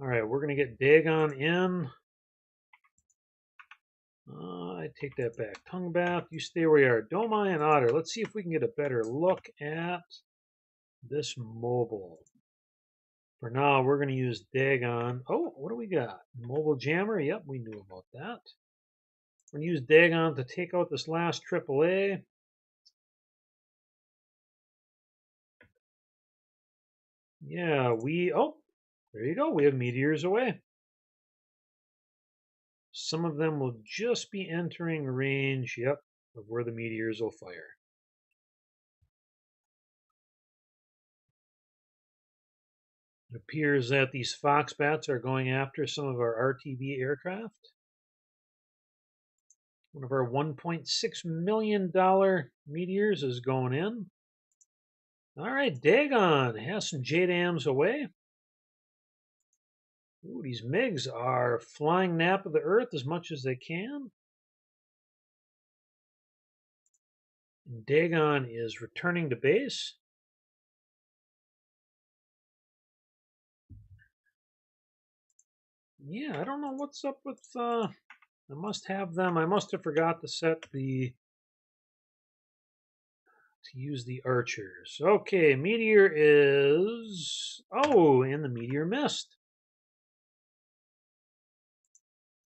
All right, we're going to get Dagon in. I take that back. Tongue Bath, you stay where you are. Domai and Otter. Let's see if we can get a better look at this mobile. For now, we're going to use Dagon. Oh, what do we got? Mobile jammer? Yep, we knew about that. We're going to use Dagon to take out this last AAA. Yeah, oh, there you go. We have meteors away. Some of them will just be entering range, yep, of where the meteors will fire. It appears that these Foxbats are going after some of our RTB aircraft. One of our $1.6 million meteors is going in. All right, Dagon has some JDAMs away. Ooh, these MiGs are flying nap of the Earth as much as they can. And Dagon is returning to base. Yeah, I don't know what's up with... I must have them. I must have forgot to set the... to use the archers. Okay, meteor is... Oh, and the meteor missed.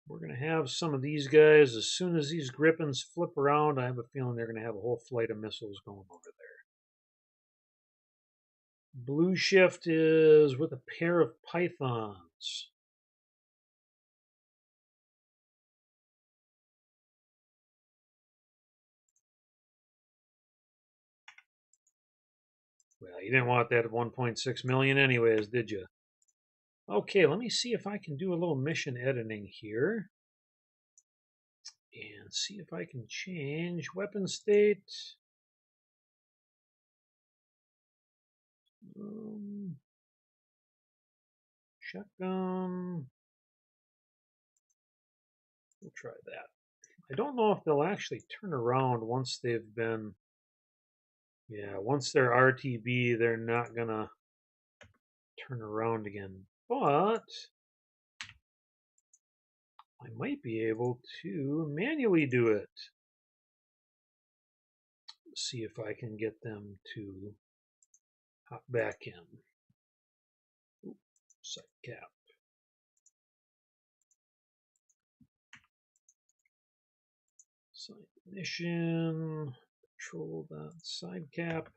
We're going to have some of these guys, as soon as these Griffins flip around, I have a feeling they're going to have a whole flight of missiles going over there. Blue shift is with a pair of Pythons. Well, you didn't want that at 1.6 million anyways, did you? Okay, let me see if I can do a little mission editing here. And see if I can change weapon state. Shotgun. We'll try that. I don't know if they'll actually turn around once they've been... Yeah, once they're RTB, they're not going to turn around again. But I might be able to manually do it. See if I can get them to hop back in. Ooh, side cap. Side ignition. Control that side cap.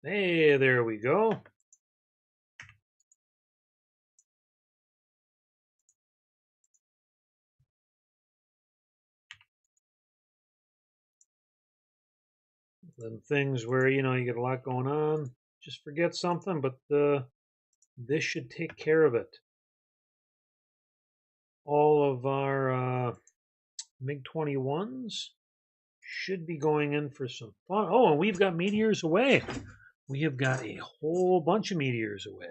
Hey, there we go. Them things where, you get a lot going on, just forget something, but this should take care of it. All of our MiG-21s should be going in for some fun. Oh, and we've got meteors away. We have got a whole bunch of meteors away.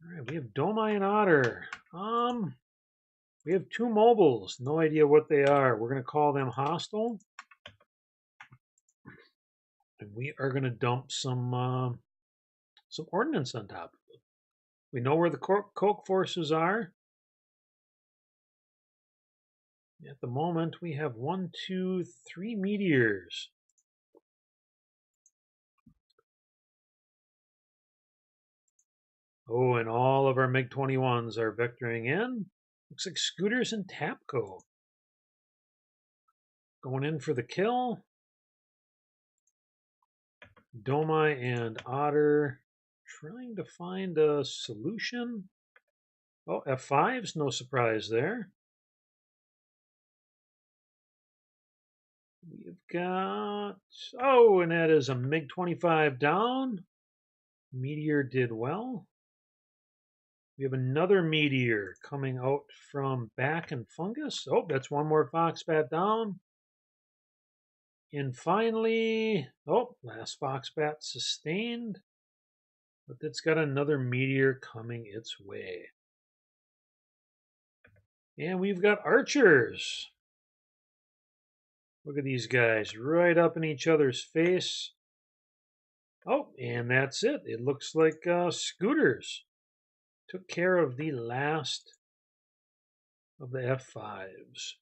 All right, we have Domai and Otter. We have two mobiles. No idea what they are. We're going to call them hostile. And we are going to dump some ordnance on top of it. We know where the Coke forces are. At the moment, we have 1, 2, 3 meteors. Oh, and all of our MiG-21s are vectoring in. Looks like Scooters and Tapco. Going in for the kill. Domai and Otter trying to find a solution. Oh, F5s, no surprise there. We've got, oh, and that is a MiG-25 down. Meteor did well. We have another meteor coming out from back and fungus. Oh, that's one more Foxbat down. And finally, oh, last Foxbat sustained. But it's got another meteor coming its way. And we've got archers. Look at these guys right up in each other's face. Oh, and that's it. It looks like Scooters took care of the last of the F5s.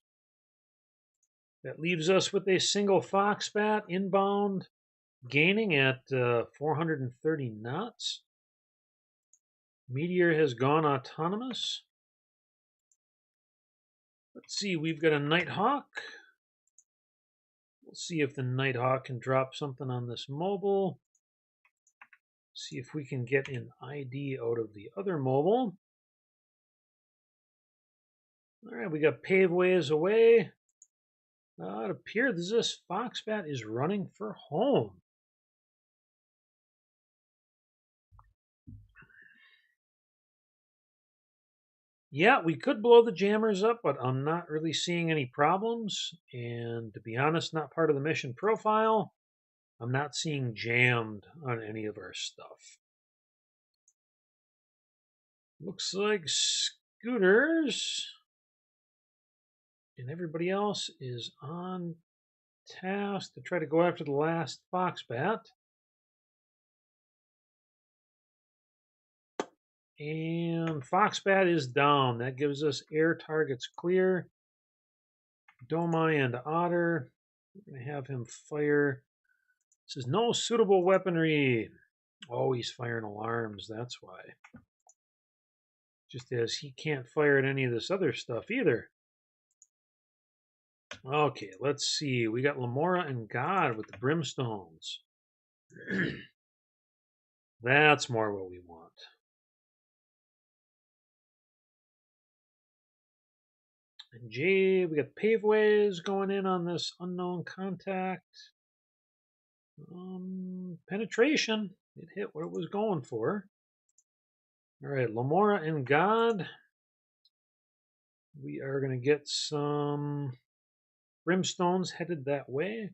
That leaves us with a single Foxbat inbound, gaining at 430 knots. Meteor has gone autonomous. Let's see, we've got a Nighthawk. We'll see if the Nighthawk can drop something on this mobile. See if we can get an ID out of the other mobile. All right, we got paveways away. It appears this Foxbat is running for home. Yeah, we could blow the jammers up, but I'm not really seeing any problems. And to be honest, not part of the mission profile. I'm not seeing jammed on any of our stuff. Looks like scooters and everybody else is on task to try to go after the last Foxbat. And Foxbat is down. That gives us air targets clear. Domai and Otter. We're going to have him fire. It says no suitable weaponry. Oh, he's firing alarms. That's why. Just as he can't fire at any of this other stuff either. Okay, let's see. We got Lamora and God with the brimstones. That's more what we want. And J, we got paveways going in on this unknown contact. Penetration. It hit what it was going for. All right, Lamora and God. We are going to get some brimstones headed that way.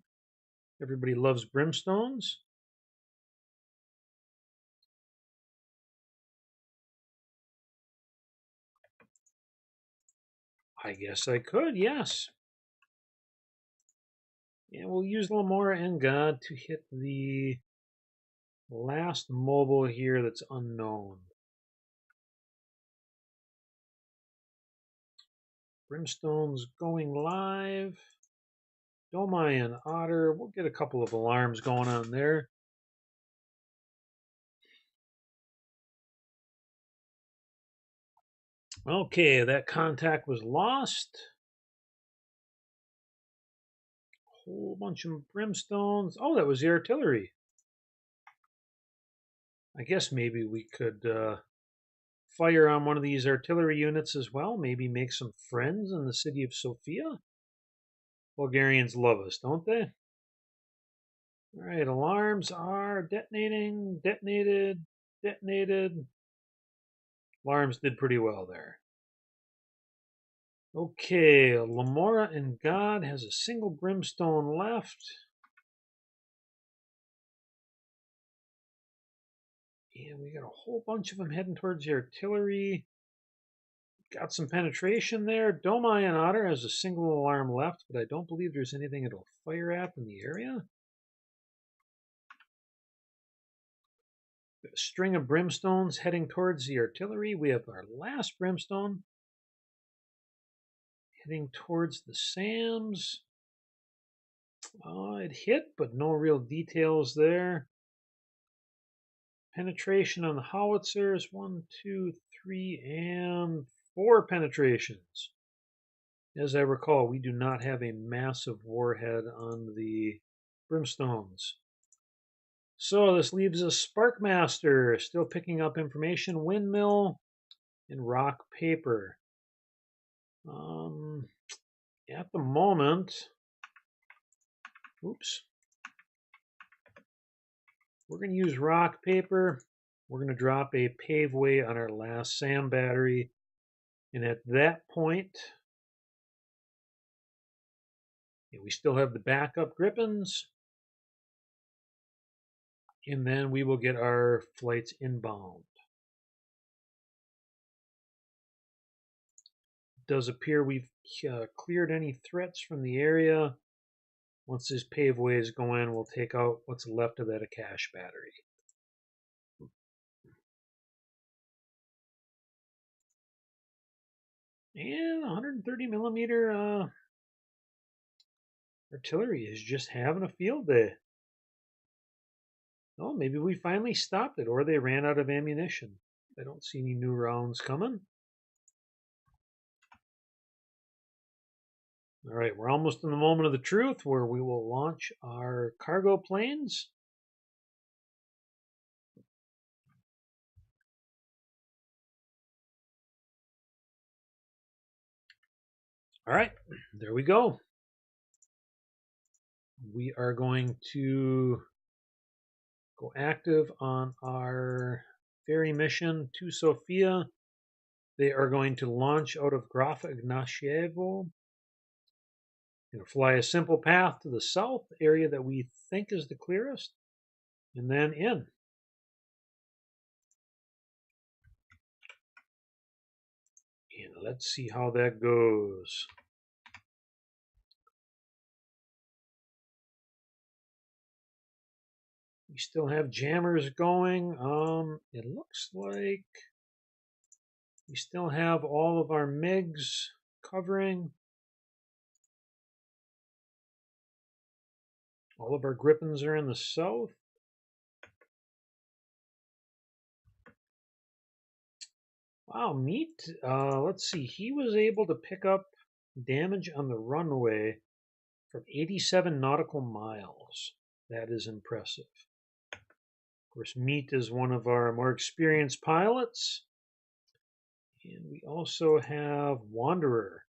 Everybody loves brimstones. I guess I could, yes. And we'll use Lamora and God to hit the last mobile here that's unknown. Brimstone's going live. Domai and Otter. We'll get a couple of alarms going on there. Okay, that contact was lost. A whole bunch of brimstones. Oh, that was the artillery. I guess maybe we could fire on one of these artillery units as well. Maybe make some friends in the city of Sofia. Bulgarians love us, don't they? All right, alarms are detonating, detonated, detonated. Alarms did pretty well there. Okay, Lamora and God has a single brimstone left. And we got a whole bunch of them heading towards the artillery. Got some penetration there. Domai and Otter has a single alarm left, but I don't believe there's anything it'll fire at in the area. A string of brimstones heading towards the artillery. We have our last brimstone heading towards the SAMs. It hit, but no real details there. Penetration on the howitzers. 1, 2, 3, and 4 penetrations. As I recall, we do not have a massive warhead on the brimstones. So this leaves us Sparkmaster, still picking up information, Windmill, and Rock Paper. At the moment, oops, we're going to use Rock Paper. We're going to drop a paveway on our last SAM battery. And at that point, we still have the backup Grippins. And then we will get our flights inbound. It does appear we've cleared any threats from the area. Once this paveway is going, we'll take out what's left of that Akash battery. And 130 millimeter Artillery is just having a field day. Oh, maybe we finally stopped it, or they ran out of ammunition. I don't see any new rounds coming. All right, we're almost in the moment of the truth where we will launch our cargo planes. All right, there we go. We are going to go active on our ferry mission to Sofia. They are going to launch out of Graf Ignatievo. Going to fly a simple path to the south area that we think is the clearest, and then in. And let's see how that goes. We still have jammers going. It looks like we still have all of our MiGs covering. All of our Gripens are in the south. Wow, Meat, let's see, he was able to pick up damage on the runway from 87 nautical miles. That is impressive. Of course, Meat is one of our more experienced pilots. And we also have Wanderer,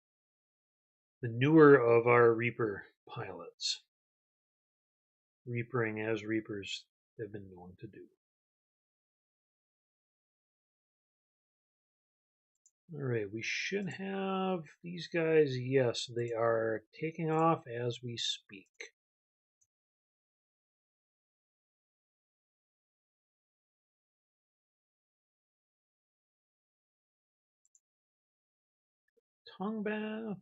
the newer of our Reaper pilots. Reapering as Reapers have been known to do. All right, we should have these guys. Yes, they are taking off as we speak. Tongue bath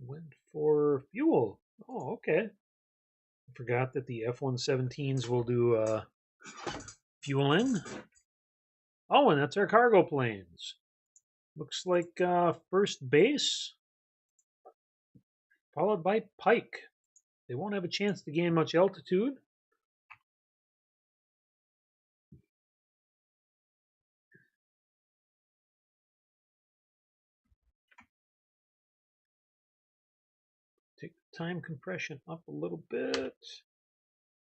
went for fuel. Oh, okay. I forgot that the F-117s will do fueling. Oh, and that's our cargo planes. Looks like first base, followed by Pike. They won't have a chance to gain much altitude. Take the time compression up a little bit.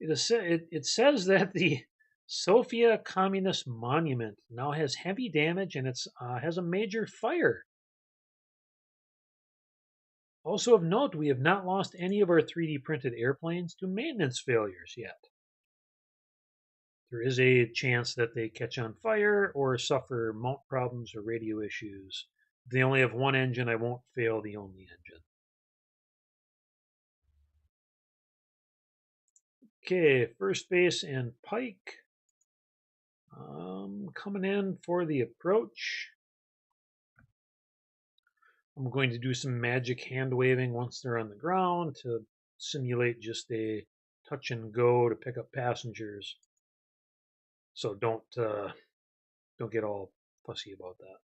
It says that the Sofia Communist Monument now has heavy damage and it has a major fire. Also of note, we have not lost any of our 3D printed airplanes to maintenance failures yet. There is a chance that they catch on fire or suffer mount problems or radio issues. If they only have one engine, I won't fail the only engine. Okay, first base and Pike. Coming in for the approach. I'm going to do some magic hand waving once they're on the ground to simulate just a touch and go to pick up passengers. So don't get all fussy about that.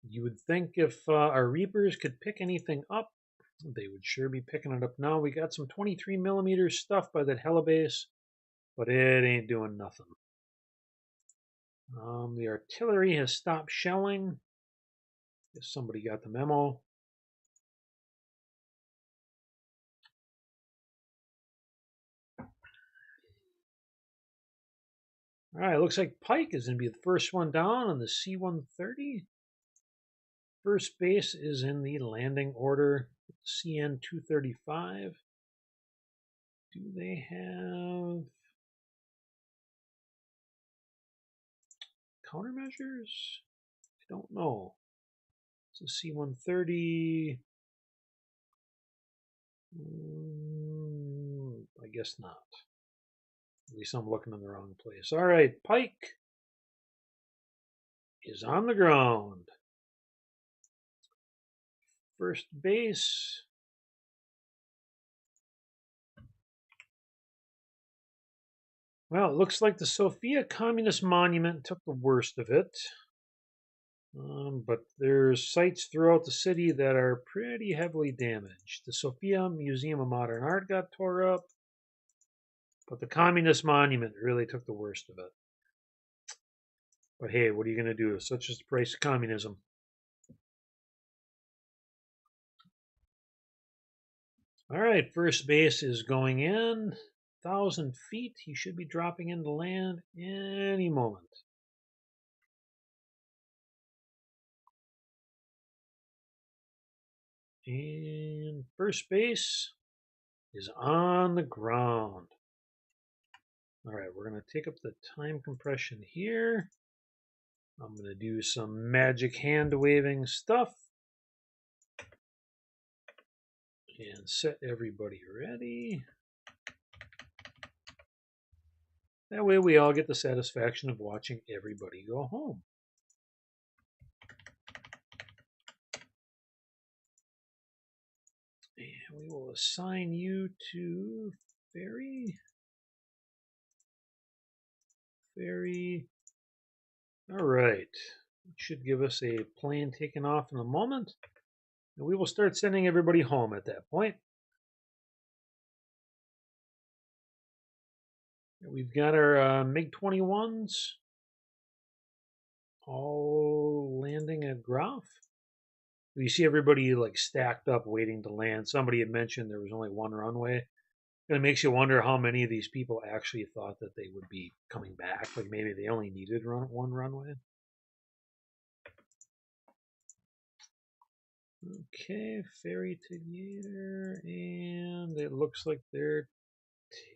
You would think if our Reapers could pick anything up, they would sure be picking it up now. We got some 23 millimeter stuff by that helibase, but it ain't doing nothing. The artillery has stopped shelling. Guess somebody got the memo. All right, looks like Pike is going to be the first one down on the C-130. First base is in the landing order, CN-235. Do they have countermeasures? I don't know. It's a C-130. I guess not. At least I'm looking in the wrong place. All right, Pike is on the ground. First base. Well, it looks like the Sofia Communist Monument took the worst of it. But there's sites throughout the city that are pretty heavily damaged. The Sofia Museum of Modern Art got tore up, but the Communist Monument really took the worst of it. But hey, what are you going to do? Such is the price of communism. All right, first base is going in. 1,000 feet. He should be dropping into land any moment. And first base is on the ground. All right, we're going to take up the time compression here. I'm going to do some magic hand waving stuff and set everybody ready. That way we all get the satisfaction of watching everybody go home. And we will assign you to ferry. All right. It should give us a plane taking off in a moment. And we will start sending everybody home at that point. We've got our MiG-21s all landing at Graf. You see everybody like stacked up waiting to land. Somebody had mentioned there was only one runway. And it makes you wonder how many of these people actually thought that they would be coming back. Like maybe they only needed one runway. Okay, ferry together, and it looks like they're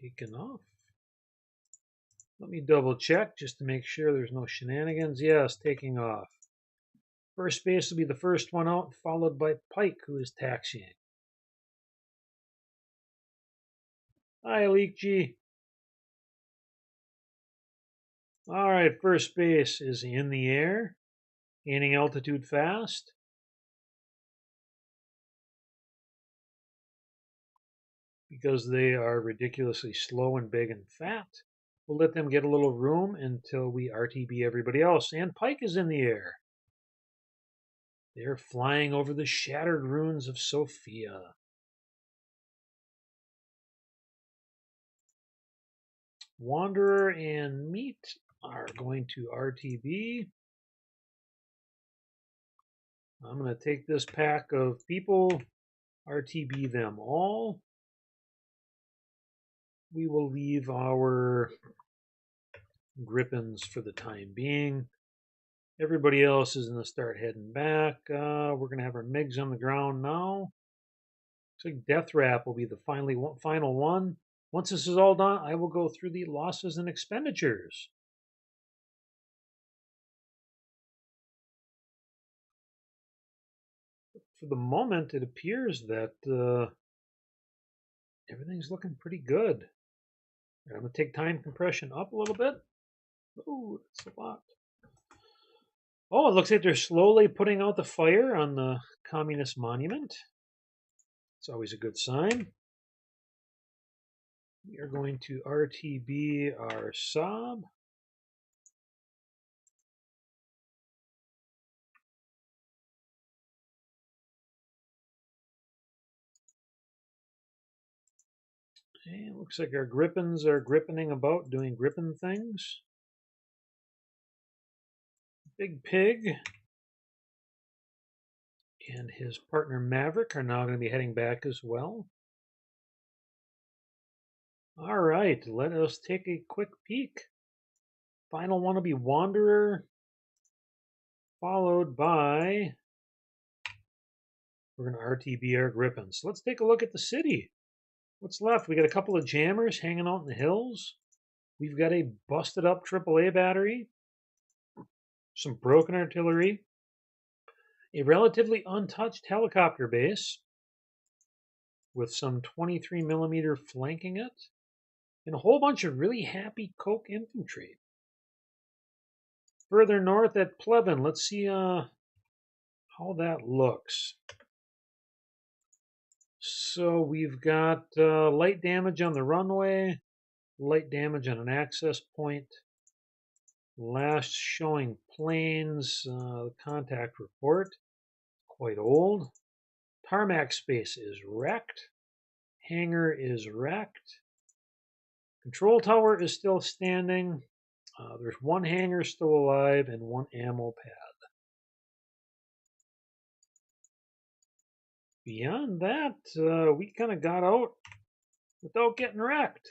taking off. Let me double check just to make sure there's no shenanigans. Yes, taking off. First base will be the first one out, followed by Pike, who is taxiing. Hi, Leak G. All right, first base is in the air, gaining altitude fast. Because they are ridiculously slow and big and fat, we'll let them get a little room until we RTB everybody else. And Pike is in the air. They're flying over the shattered ruins of Sofia. Wanderer and Meat are going to RTB. I'm going to take this pack of people, RTB them all. We will leave our Grippins for the time being. Everybody else is going to start heading back. We're going to have our MiGs on the ground now. Looks like Death Wrap will be the final one. Once this is all done, I will go through the losses and expenditures. For the moment, it appears that everything's looking pretty good. I'm going to take time compression up a little bit. Oh, that's a lot. Oh, it looks like they're slowly putting out the fire on the Communist Monument. It's always a good sign. We are going to RTB our Saab. And it looks like our Grippins are grippining about, doing grippin things. Big Pig and his partner Maverick are now going to be heading back as well. All right, let us take a quick peek. Final one will be Wanderer, followed by, we're going to RTB our Grippins. So let's take a look at the city. What's left? We got a couple of jammers hanging out in the hills. We've got a busted up AAA battery, some broken artillery, a relatively untouched helicopter base with some 23 millimeter flanking it, and a whole bunch of really happy Coke infantry. Further north at Plevin, let's see how that looks. So we've got light damage on the runway. light damage on an access point. Last showing planes, contact report, quite old. Tarmac space is wrecked. Hangar is wrecked. Control tower is still standing. There's one hangar still alive and one ammo pad. Beyond that, we kind of got out without getting wrecked.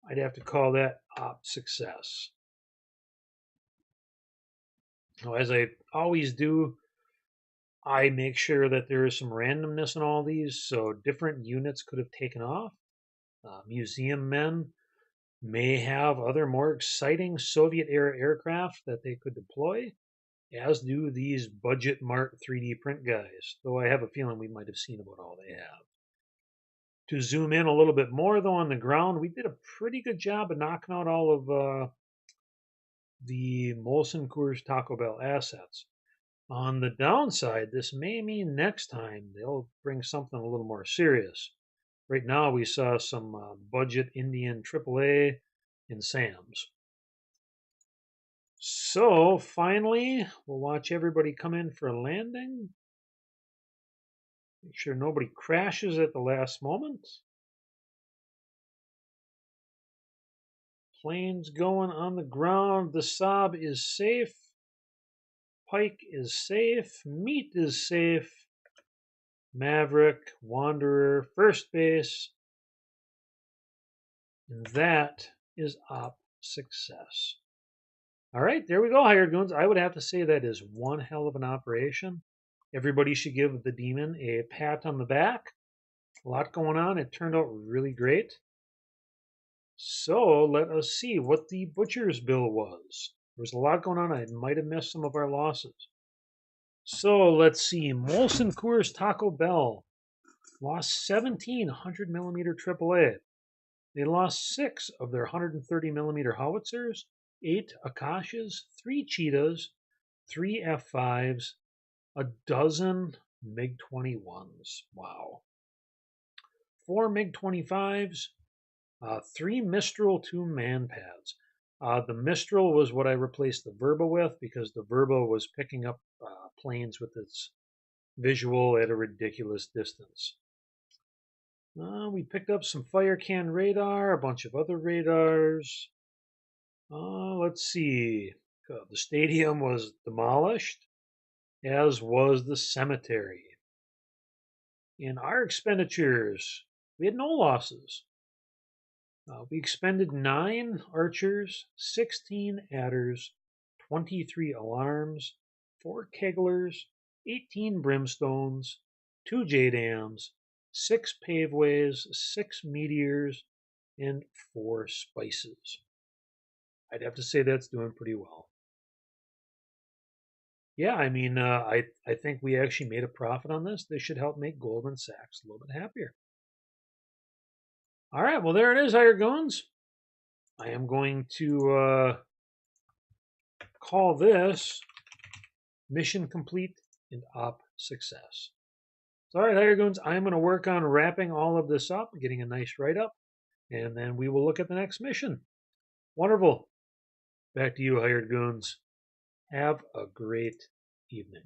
I'd have to call that op success. Now, as I always do, I make sure that there is some randomness in all these, so different units could have taken off. Museum men may have other more exciting Soviet-era aircraft that they could deploy, as do these budget Mart 3D print guys, though I have a feeling we might have seen about all they have. To zoom in a little bit more, though, on the ground, we did a pretty good job of knocking out all of the Molson Coors Taco Bell assets. On the downside, this may mean next time they'll bring something a little more serious. Right now, we saw some budget Indian AAA in Sam's. So, finally, we'll watch everybody come in for a landing. Make sure nobody crashes at the last moment. Planes going on the ground. The Saab is safe. Pike is safe. Meat is safe. Maverick, Wanderer, first base. And that is op success. All right, there we go, Hired Goons. I would have to say that is one hell of an operation. Everybody should give the Demon a pat on the back. A lot going on. It turned out really great. So let us see what the butcher's bill was. There was a lot going on. I might have missed some of our losses. So let's see. Molson Coors Taco Bell lost 17 100mm AAA. They lost 6 of their 130mm howitzers, 8 Akashas, 3 Cheetahs, 3 F5s, a dozen MiG-21s. Wow. 4 MiG-25s, 3 Mistral 2 man pads. The Mistral was what I replaced the Verba with because the Verba was picking up planes with its visual at a ridiculous distance. We picked up some fire can radar, a bunch of other radars. Let's see. The stadium was demolished, as was the cemetery. In our expenditures, we had no losses. We expended 9 archers, 16 adders, 23 alarms, 4 keglers, 18 brimstones, 2 JDAMs, 6 paveways, 6 meteors, and 4 spices. I'd have to say that's doing pretty well. Yeah, I mean, I think we actually made a profit on this. This should help make Goldman Sachs a little bit happier. All right, well, there it is, Hired Goons. I am going to call this mission complete and op success. So, all right, Hired Goons, I'm going to work on wrapping all of this up, getting a nice write-up, and then we will look at the next mission. Wonderful. Back to you, Hired Goons. Have a great evening.